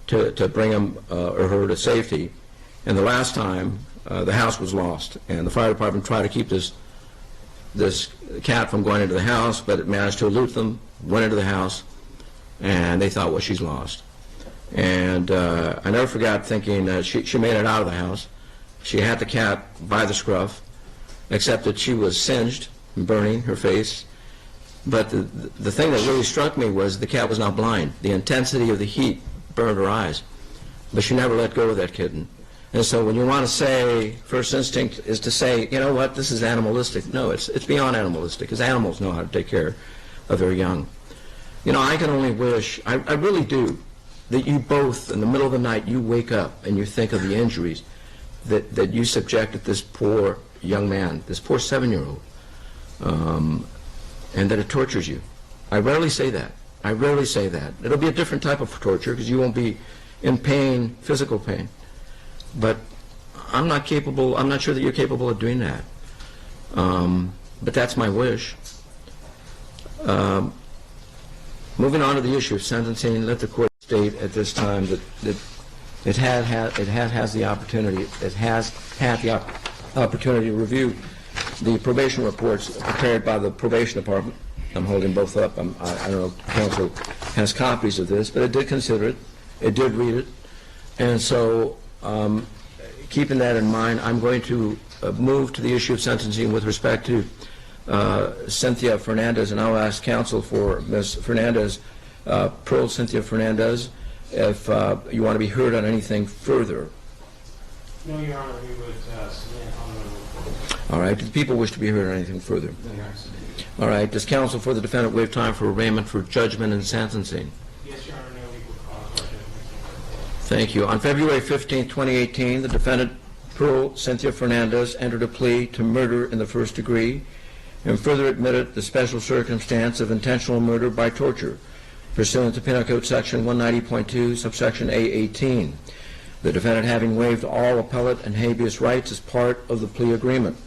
Speaker 5: to bring him or her to safety. And the last time, the house was lost, and the fire department tried to keep this cat from going into the house, but it managed to elude them, went into the house, and they thought, well, she's lost. And I never forgot thinking she made it out of the house. She had the cat by the scruff, except that she was singed and burning her face. But the thing that really struck me was the cat was not blind. The intensity of the heat burned her eyes, but she never let go of that kitten. And so when you want to say, first instinct is to say, you know what, this is animalistic. No, it's beyond animalistic, because animals know how to take care of their young. You know, I can only wish, I really do, that you both, in the middle of the night, you wake up and you think of the injuries that you subjected this poor young man, this poor 7-year-old, and that it tortures you. I rarely say that. I rarely say that. It'll be a different type of torture, because you won't be in pain, physical pain. But I'm not sure that you're capable of doing that. But that's my wish. Moving on to the issue of sentencing, let the court state at this time that it has the opportunity to review the probation reports prepared by the probation department. I'm holding both up. I don't know if counsel has copies of this, but it did consider it. It did read it. And so, keeping that in mind, I'm going to move to the issue of sentencing with respect to Cynthia Fernandez, and I'll ask counsel for Ms. Fernandez, Pearl Cynthia Fernandez, if you want to be heard on anything further.
Speaker 6: No, Your Honor, we would submit on the report.
Speaker 5: All right. Do the people wish to be heard on anything further?
Speaker 6: No, Your Honor.
Speaker 5: All right. Does counsel for the defendant waive time for arraignment for judgment and sentencing?
Speaker 6: Yes, Your Honor, no legal cause or judgment.
Speaker 5: Thank you. On February 15, 2018, the defendant, Pearl Cynthia Fernandez, entered a plea to murder in the first degree and further admitted the special circumstance of intentional murder by torture, pursuant to Penal Code Section 190.2, subsection A18. The defendant having waived all appellate and habeas rights as part of the plea agreement.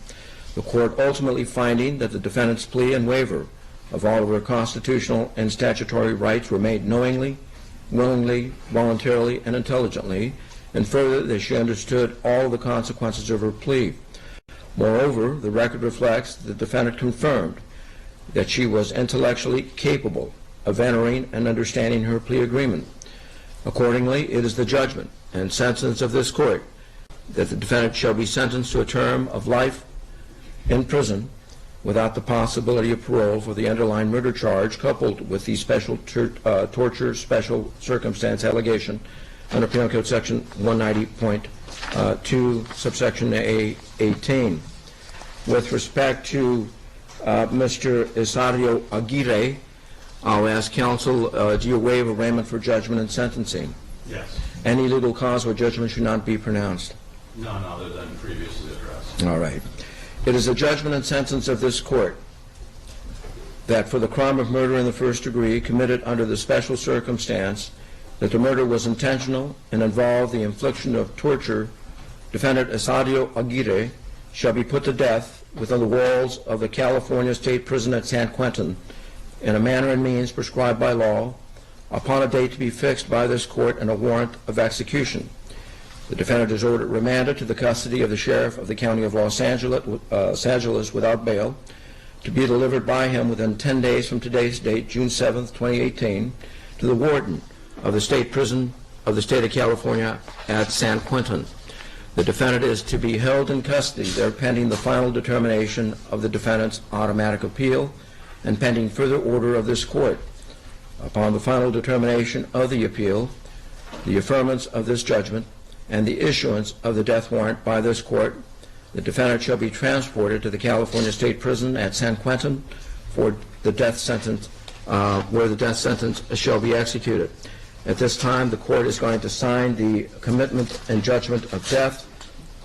Speaker 5: The court ultimately finding that the defendant's plea and waiver of all of her constitutional and statutory rights were made knowingly, willingly, voluntarily, and intelligently, and further that she understood all the consequences of her plea. Moreover, the record reflects that the defendant confirmed that she was intellectually capable of entering and understanding her plea agreement. Accordingly, it is the judgment and sentence of this court that the defendant shall be sentenced to a term of life in prison without the possibility of parole for the underlying murder charge, coupled with the special torture special circumstance allegation under Penal Code Section 190.2, subsection A18. With respect to Mr. Isauro Aguirre, I'll ask counsel, do you waive arraignment for judgment and sentencing?
Speaker 6: Yes.
Speaker 5: Any legal cause where judgment should not be pronounced?
Speaker 6: None other than previously addressed.
Speaker 5: All right. It is a judgment and sentence of this court that for the crime of murder in the first degree committed under the special circumstance that the murder was intentional and involved the infliction of torture, defendant Isauro Aguirre shall be put to death within the walls of the California State Prison at San Quentin in a manner and means prescribed by law upon a date to be fixed by this court and a warrant of execution. The defendant is ordered remanded to the custody of the sheriff of the county of Los Angeles without bail, to be delivered by him within 10 days from today's date, June 7th, 2018, to the warden of the state prison of the state of California at San Quentin. The defendant is to be held in custody there pending the final determination of the defendant's automatic appeal and pending further order of this court. Upon the final determination of the appeal, the affirmance of this judgment, and the issuance of the death warrant by this court, the defendant shall be transported to the California State Prison at San Quentin for the death sentence, where the death sentence shall be executed. At this time, the court is going to sign the commitment and judgment of death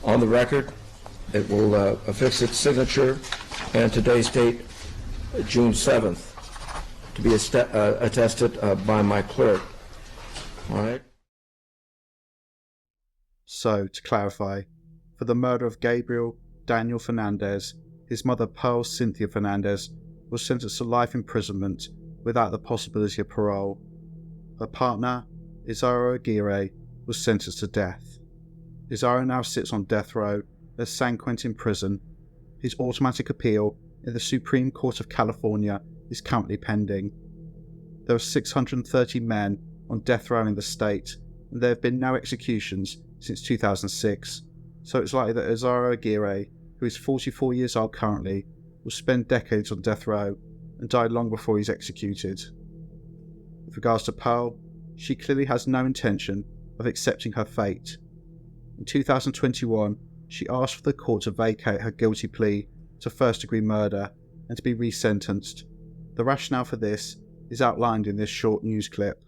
Speaker 5: on the record. It will affix its signature, and today's date, June 7th, to be attested by my clerk. All right.
Speaker 1: So, to clarify, for the murder of Gabriel Daniel Fernandez, his mother Pearl Cynthia Fernandez was sentenced to life imprisonment without the possibility of parole. Her partner, Isauro Aguirre, was sentenced to death. Isauro now sits on death row at San Quentin Prison. His automatic appeal in the Supreme Court of California is currently pending. There are 630 men on death row in the state, and there have been no executions since 2006, so it's likely that Isauro Aguirre, who is 44 years old currently, will spend decades on death row and die long before he's executed. With regards to Pearl, she clearly has no intention of accepting her fate. In 2021, she asked for the court to vacate her guilty plea to first-degree murder and to be resentenced. The rationale for this is outlined in this short news clip.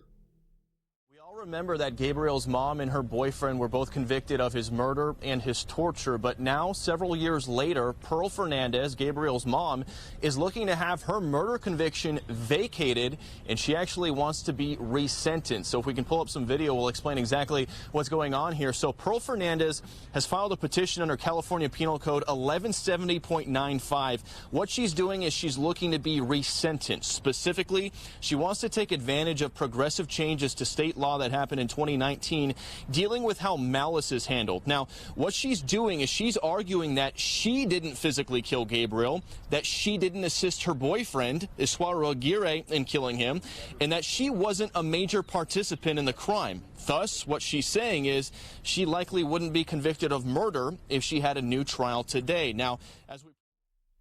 Speaker 7: Remember that Gabriel's mom and her boyfriend were both convicted of his murder and his torture, but now, several years later, Pearl Fernandez, Gabriel's mom, is looking to have her murder conviction vacated, and she actually wants to be resentenced. So if we can pull up some video, we'll explain exactly what's going on here. So Pearl Fernandez has filed a petition under California Penal Code 1170.95. What she's doing is she's looking to be resentenced. Specifically, she wants to take advantage of progressive changes to state law that happened in 2019 dealing with how malice is handled. Now, what she's doing is she's arguing that she didn't physically kill Gabriel, that she didn't assist her boyfriend, Isauro Aguirre, in killing him, and that she wasn't a major participant in the crime. Thus, what she's saying is she likely wouldn't be convicted of murder if she had a new trial today. Now,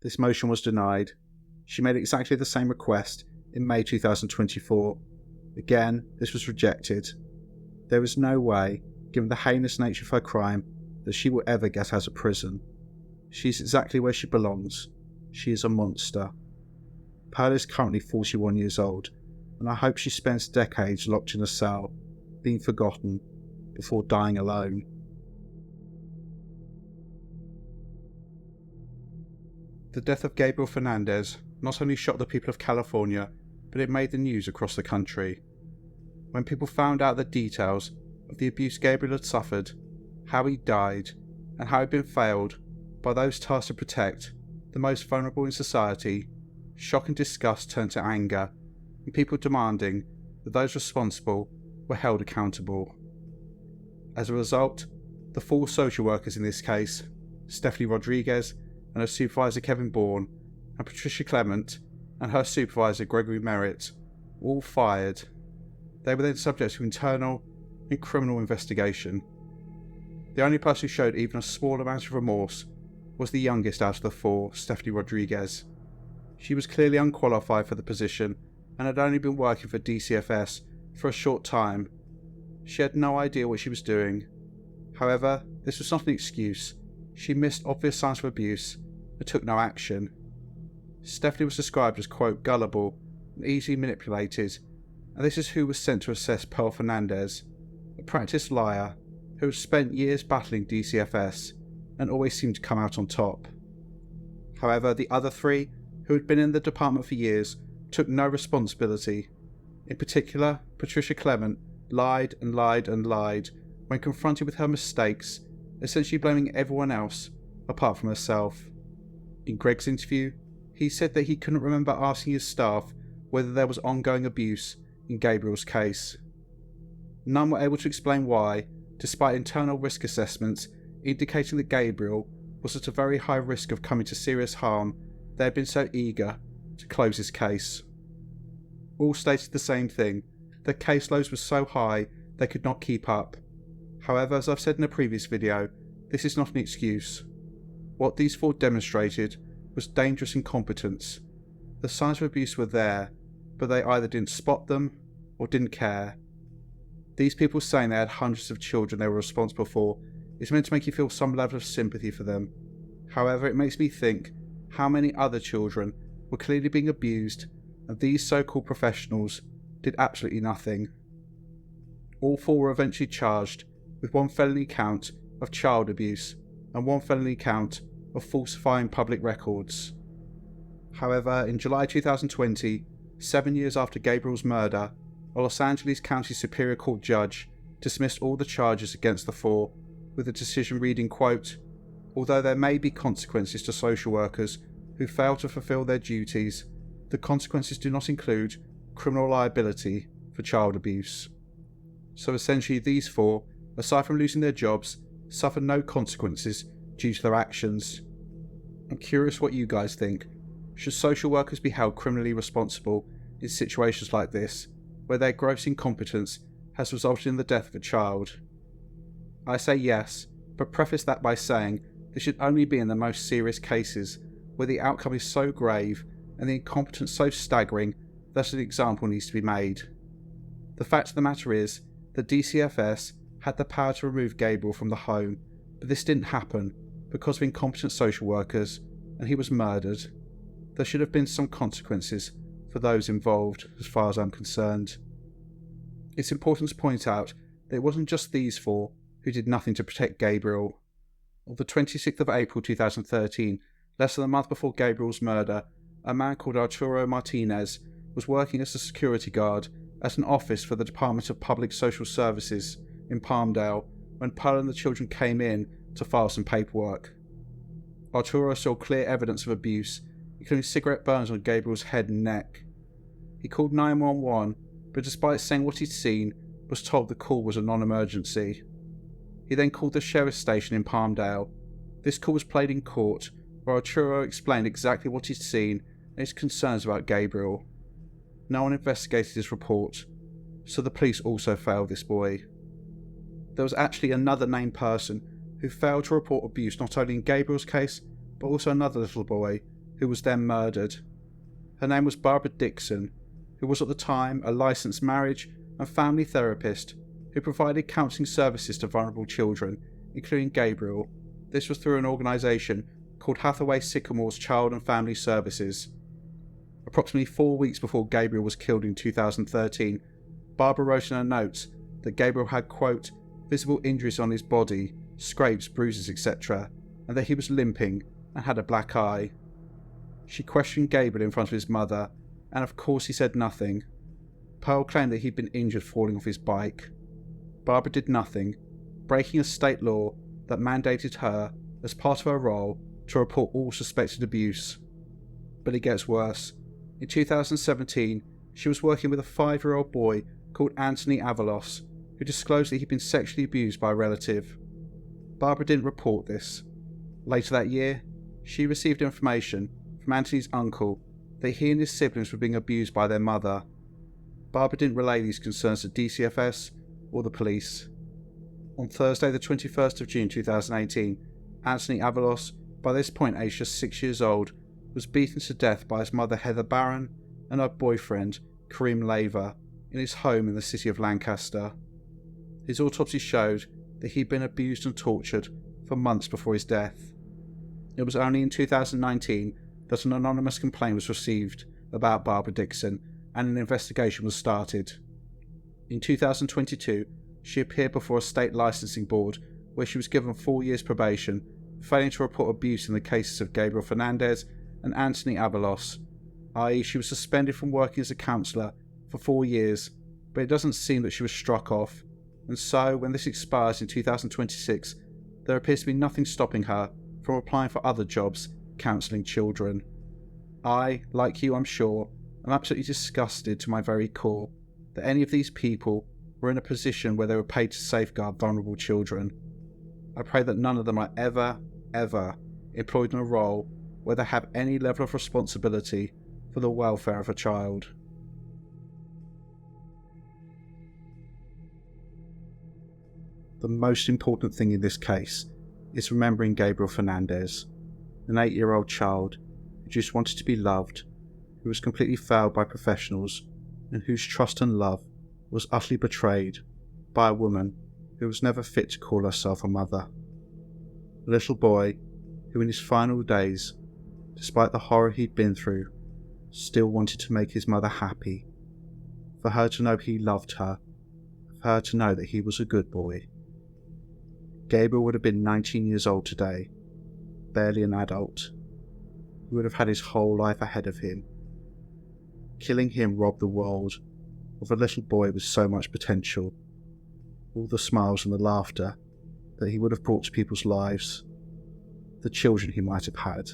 Speaker 1: This motion was denied. She made exactly the same request in May 2024. Again, this was rejected. There is no way, given the heinous nature of her crime, that she will ever get out of prison. She is exactly where she belongs. She is a monster. Pearl is currently 41 years old, and I hope she spends decades locked in a cell, being forgotten, before dying alone. The death of Gabriel Fernandez not only shocked the people of California, but it made the news across the country. When people found out the details of the abuse Gabriel had suffered, how he died, and how he'd been failed by those tasked to protect the most vulnerable in society, shock and disgust turned to anger, and people demanding that those responsible were held accountable. As a result, the 4 social workers in this case, Stephanie Rodriguez and her supervisor Kevin Bourne, and Patricia Clement and her supervisor Gregory Merritt, were all fired. They were then subject to internal and criminal investigation. The only person who showed even a small amount of remorse was the youngest out of the 4, Stephanie Rodriguez. She was clearly unqualified for the position and had only been working for DCFS for a short time. She had no idea what she was doing. However, this was not an excuse. She missed obvious signs of abuse and took no action. Stephanie was described as, quote, gullible and easily manipulated, and this is who was sent to assess Pearl Fernandez, a practiced liar who had spent years battling DCFS and always seemed to come out on top. However, the other three, who had been in the department for years, took no responsibility. In particular, Patricia Clement lied and lied and lied when confronted with her mistakes, essentially blaming everyone else apart from herself. In Greg's interview, he said that he couldn't remember asking his staff whether there was ongoing abuse in Gabriel's case. None were able to explain why, despite internal risk assessments indicating that Gabriel was at a very high risk of coming to serious harm, they had been so eager to close his case. All stated the same thing: their caseloads were so high they could not keep up. However, as I've said in a previous video, this is not an excuse. What these four demonstrated was dangerous incompetence. The signs of abuse were there, but they either didn't spot them or didn't care. These people saying they had hundreds of children they were responsible for is meant to make you feel some level of sympathy for them. However, it makes me think how many other children were clearly being abused and these so-called professionals did absolutely nothing. All four were eventually charged with one felony count of child abuse and one felony count of falsifying public records. However, in July 2020, 7 years after Gabriel's murder, a Los Angeles County Superior Court judge dismissed all the charges against the four, with the decision reading, quote, "Although there may be consequences to social workers who fail to fulfill their duties, the consequences do not include criminal liability for child abuse." So essentially these four, aside from losing their jobs, suffered no consequences due to their actions. I'm curious what you guys think. Should social workers be held criminally responsible in situations like this, where their gross incompetence has resulted in the death of a child? I say yes, but preface that by saying this should only be in the most serious cases, where the outcome is so grave and the incompetence so staggering that an example needs to be made. The fact of the matter is that DCFS had the power to remove Gabriel from the home, but this didn't happen because of incompetent social workers, and he was murdered. There should have been some consequences for those involved, as far as I'm concerned. It's important to point out that it wasn't just these four who did nothing to protect Gabriel. On the 26th of April 2013, less than a month before Gabriel's murder, a man called Isauro Martinez was working as a security guard at an office for the Department of Public Social Services in Palmdale when Pearl and the children came in to file some paperwork. Isauro saw clear evidence of abuse, including cigarette burns on Gabriel's head and neck. He called 911, but despite saying what he'd seen, was told the call was a non-emergency. He then called the sheriff's station in Palmdale. This call was played in court, where Isauro explained exactly what he'd seen and his concerns about Gabriel. No one investigated his report, so the police also failed this boy. There was actually another named person who failed to report abuse not only in Gabriel's case, but also another little boy who was then murdered. Her name was Barbara Dixon, who was at the time a licensed marriage and family therapist who provided counselling services to vulnerable children, including Gabriel. This was through an organisation called Hathaway Sycamore's Child and Family Services. Approximately 4 weeks before Gabriel was killed in 2013, Barbara wrote in her notes that Gabriel had, quote, visible injuries on his body, scrapes, bruises, etc., and that he was limping and had a black eye. She questioned Gabriel in front of his mother, and of course he said nothing. Pearl claimed that he'd been injured falling off his bike. Barbara did nothing, breaking a state law that mandated her, as part of her role, to report all suspected abuse. But it gets worse. In 2017, she was working with a 5-year-old boy called Anthony Avalos, who disclosed that he'd been sexually abused by a relative. Barbara didn't report this. Later that year, she received information from Anthony's uncle that he and his siblings were being abused by their mother. Barbara didn't relay these concerns to DCFS or the police. On Thursday the 21st of June 2018, Anthony Avalos, by this point aged just 6 years old, was beaten to death by his mother Heather Barron and her boyfriend Kareem Laver in his home in the city of Lancaster. His autopsy showed that he'd been abused and tortured for months before his death. It was only in 2019 that an anonymous complaint was received about Barbara Dixon and an investigation was started. In 2022, she appeared before a state licensing board where she was given 4 years probation, failing to report abuse in the cases of Gabriel Fernandez and Anthony Avalos, i.e. she was suspended from working as a counsellor for 4 years, but it doesn't seem that she was struck off, and so when this expires in 2026, there appears to be nothing stopping her from applying for other jobs counselling children. I, like you I'm sure, am absolutely disgusted to my very core that any of these people were in a position where they were paid to safeguard vulnerable children. I pray that none of them are ever employed in a role where they have any level of responsibility for the welfare of a child. The most important thing in this case is remembering Gabriel Fernandez, an 8-year-old child who just wanted to be loved, who was completely failed by professionals, and whose trust and love was utterly betrayed by a woman who was never fit to call herself a mother. A little boy who in his final days, despite the horror he'd been through, still wanted to make his mother happy, for her to know he loved her, for her to know that he was a good boy. Gabriel would have been 19 years old today, barely an adult. He would have had his whole life ahead of him. Killing him robbed the world of a little boy with so much potential, all the smiles and the laughter that he would have brought to people's lives, the children he might have had,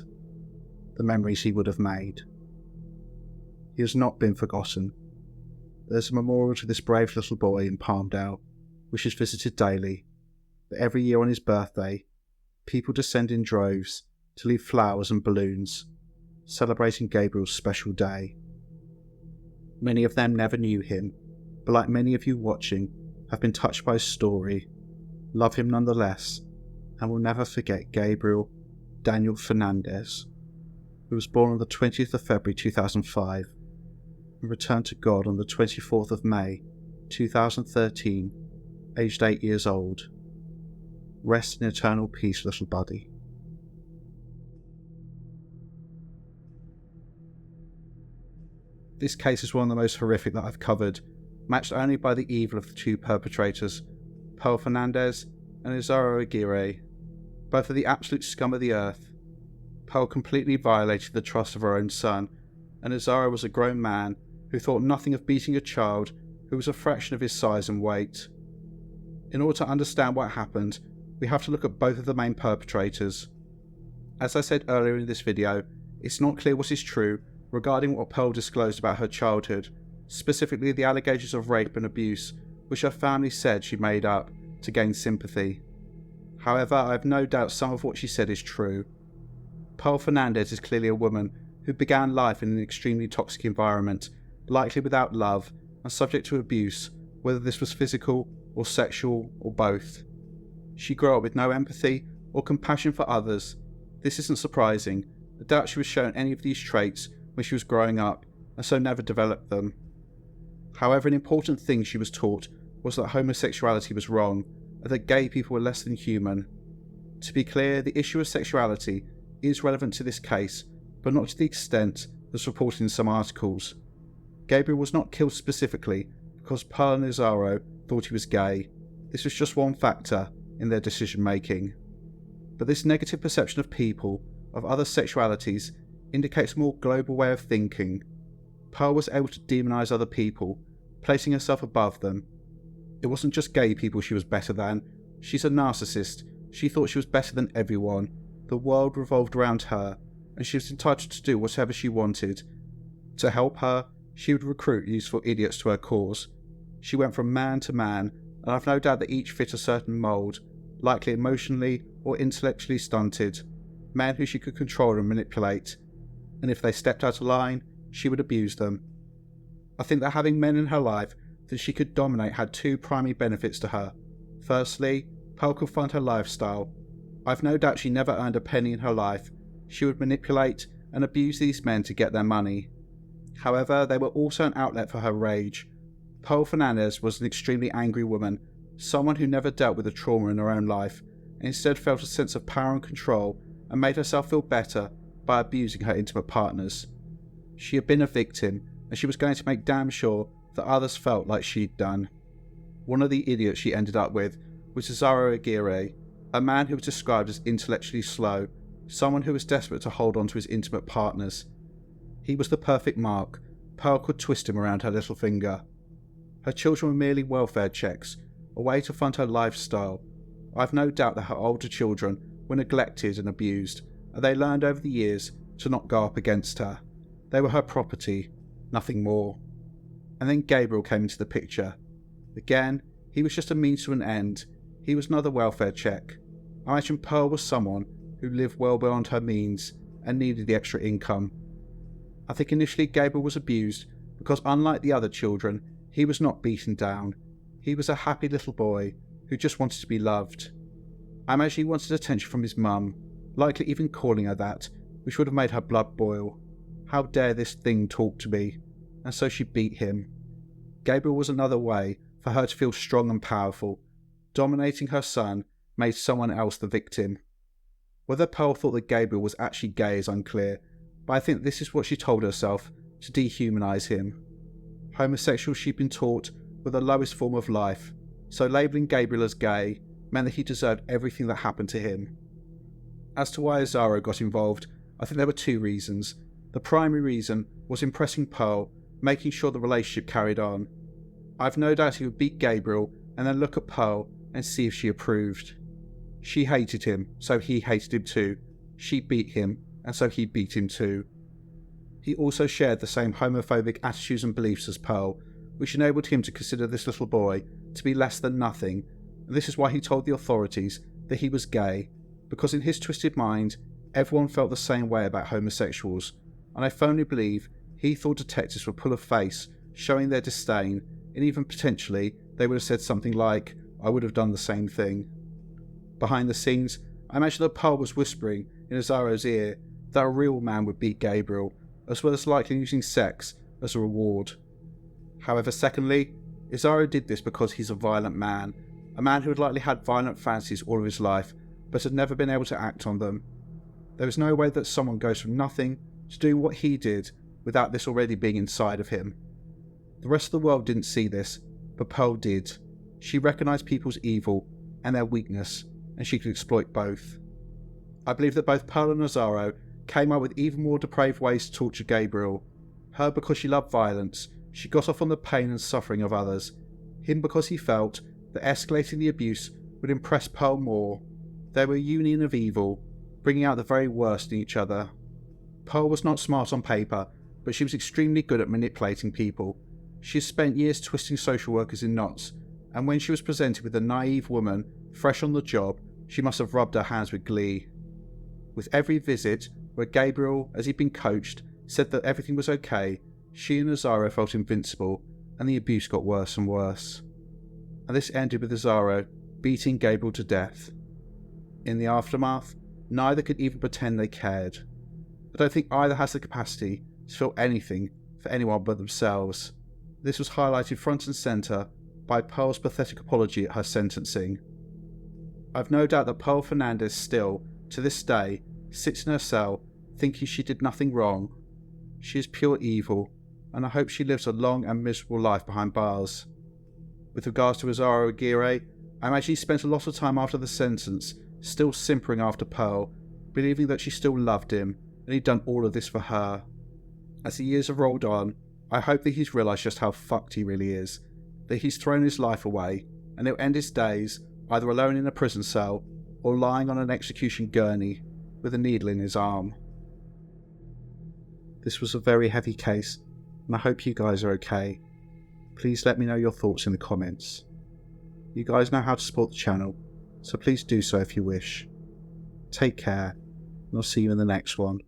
Speaker 1: the memories he would have made. He has not been forgotten. There's a memorial to this brave little boy in Palmdale, which is visited daily, but every year on his birthday, people descend in droves to leave flowers and balloons, celebrating Gabriel's special day. Many of them never knew him, but like many of you watching, have been touched by his story, love him nonetheless, and will never forget Gabriel Daniel Fernandez, who was born on the 20th of February 2005 and returned to God on the 24th of May 2013, aged 8 years old. Rest in eternal peace, little buddy. This case is one of the most horrific that I've covered, matched only by the evil of the two perpetrators, Pearl Fernandez and Isauro Aguirre. Both are the absolute scum of the earth. Pearl completely violated the trust of her own son, and Isauro was a grown man who thought nothing of beating a child who was a fraction of his size and weight. In order to understand what happened, we have to look at both of the main perpetrators. As I said earlier in this video, it's not clear what is true regarding what Pearl disclosed about her childhood, specifically the allegations of rape and abuse, which her family said she made up to gain sympathy. However, I have no doubt some of what she said is true. Pearl Fernandez is clearly a woman who began life in an extremely toxic environment, likely without love and subject to abuse, whether this was physical or sexual or both. She grew up with no empathy or compassion for others. This isn't surprising. I doubt she was shown any of these traits when she was growing up, and so never developed them. However, an important thing she was taught was that homosexuality was wrong, and that gay people were less than human. To be clear, the issue of sexuality is relevant to this case, but not to the extent that's reported in some articles. Gabriel was not killed specifically because Pearl and Isauro thought he was gay. This was just one factor in their decision making. But this negative perception of people of other sexualities indicates a more global way of thinking. Pearl was able to demonize other people, placing herself above them. It wasn't just gay people she was better than. She's a narcissist. She thought she was better than everyone. The world revolved around her, and she was entitled to do whatever she wanted. To help her, she would recruit useful idiots to her cause. She went from man to man, and I've no doubt that each fit a certain mould, likely emotionally or intellectually stunted, men who she could control and manipulate, and if they stepped out of line, she would abuse them. I think that having men in her life that she could dominate had two primary benefits to her. Firstly, Pearl could fund her lifestyle. I've no doubt she never earned a penny in her life. She would manipulate and abuse these men to get their money. However, they were also an outlet for her rage. Pearl Fernandez was an extremely angry woman, someone who never dealt with the trauma in her own life, and instead felt a sense of power and control and made herself feel better by abusing her intimate partners. She had been a victim, and she was going to make damn sure that others felt like she'd done. One of the idiots she ended up with was Isauro Aguirre, a man who was described as intellectually slow, someone who was desperate to hold on to his intimate partners. He was the perfect mark. Pearl could twist him around her little finger. Her children were merely welfare checks, a way to fund her lifestyle. I've no doubt that her older children were neglected and abused, and they learned over the years to not go up against her. They were her property, nothing more. And then Gabriel came into the picture. Again, he was just a means to an end. He was another welfare check. I imagine Pearl was someone who lived well beyond her means and needed the extra income. I think initially Gabriel was abused because, unlike the other children, he was not beaten down. He was a happy little boy who just wanted to be loved. I imagine he wanted attention from his mum, likely even calling her that, which would have made her blood boil. How dare this thing talk to me? And so she beat him. Gabriel was another way for her to feel strong and powerful. Dominating her son made someone else the victim. Whether Pearl thought that Gabriel was actually gay is unclear, but I think this is what she told herself to dehumanise him. Homosexuals, she'd been taught, were the lowest form of life, so labelling Gabriel as gay meant that he deserved everything that happened to him. As to why Isauro got involved, I think there were two reasons. The primary reason was impressing Pearl, making sure the relationship carried on. I've no doubt he would beat Gabriel and then look at Pearl and see if she approved. She hated him, so he hated him too. She beat him, and so he beat him too. He also shared the same homophobic attitudes and beliefs as Pearl, which enabled him to consider this little boy to be less than nothing, and this is why he told the authorities that he was gay, because in his twisted mind, everyone felt the same way about homosexuals, and I firmly believe he thought detectives would pull a face, showing their disdain, and even potentially they would have said something like, "I would have done the same thing." Behind the scenes, I imagine that Pearl was whispering in Isauro's ear that a real man would beat Gabriel, as well as likely using sex as a reward. However, secondly, Isauro did this because he's a violent man, a man who had likely had violent fantasies all of his life, but had never been able to act on them. There is no way that someone goes from nothing to doing what he did without this already being inside of him. The rest of the world didn't see this, but Pearl did. She recognised people's evil and their weakness, and she could exploit both. I believe that both Pearl and Isauro came up with even more depraved ways to torture Gabriel. Her because she loved violence, she got off on the pain and suffering of others. Him because he felt that escalating the abuse would impress Pearl more. They were a union of evil, bringing out the very worst in each other. Pearl was not smart on paper, but she was extremely good at manipulating people. She has spent years twisting social workers in knots, and when she was presented with a naive woman, fresh on the job, she must have rubbed her hands with glee. With every visit, where Gabriel, as he'd been coached, said that everything was okay, she and Isauro felt invincible, and the abuse got worse and worse. And this ended with Isauro beating Gabriel to death. In the aftermath, neither could even pretend they cared. I don't think either has the capacity to feel anything for anyone but themselves. This was highlighted front and centre by Pearl's pathetic apology at her sentencing. I've no doubt that Pearl Fernandez still, to this day, sits in her cell thinking she did nothing wrong. She is pure evil, and I hope she lives a long and miserable life behind bars. With regards to Isauro Aguirre, I imagine he spent a lot of time after the sentence still simpering after Pearl, believing that she still loved him and he'd done all of this for her. As the years have rolled on, I hope that he's realised just how fucked he really is, that he's thrown his life away and he'll end his days either alone in a prison cell or lying on an execution gurney with a needle in his arm. This was a very heavy case, and I hope you guys are okay. Please let me know your thoughts in the comments. You guys know how to support the channel, so please do so if you wish. Take care, and I'll see you in the next one.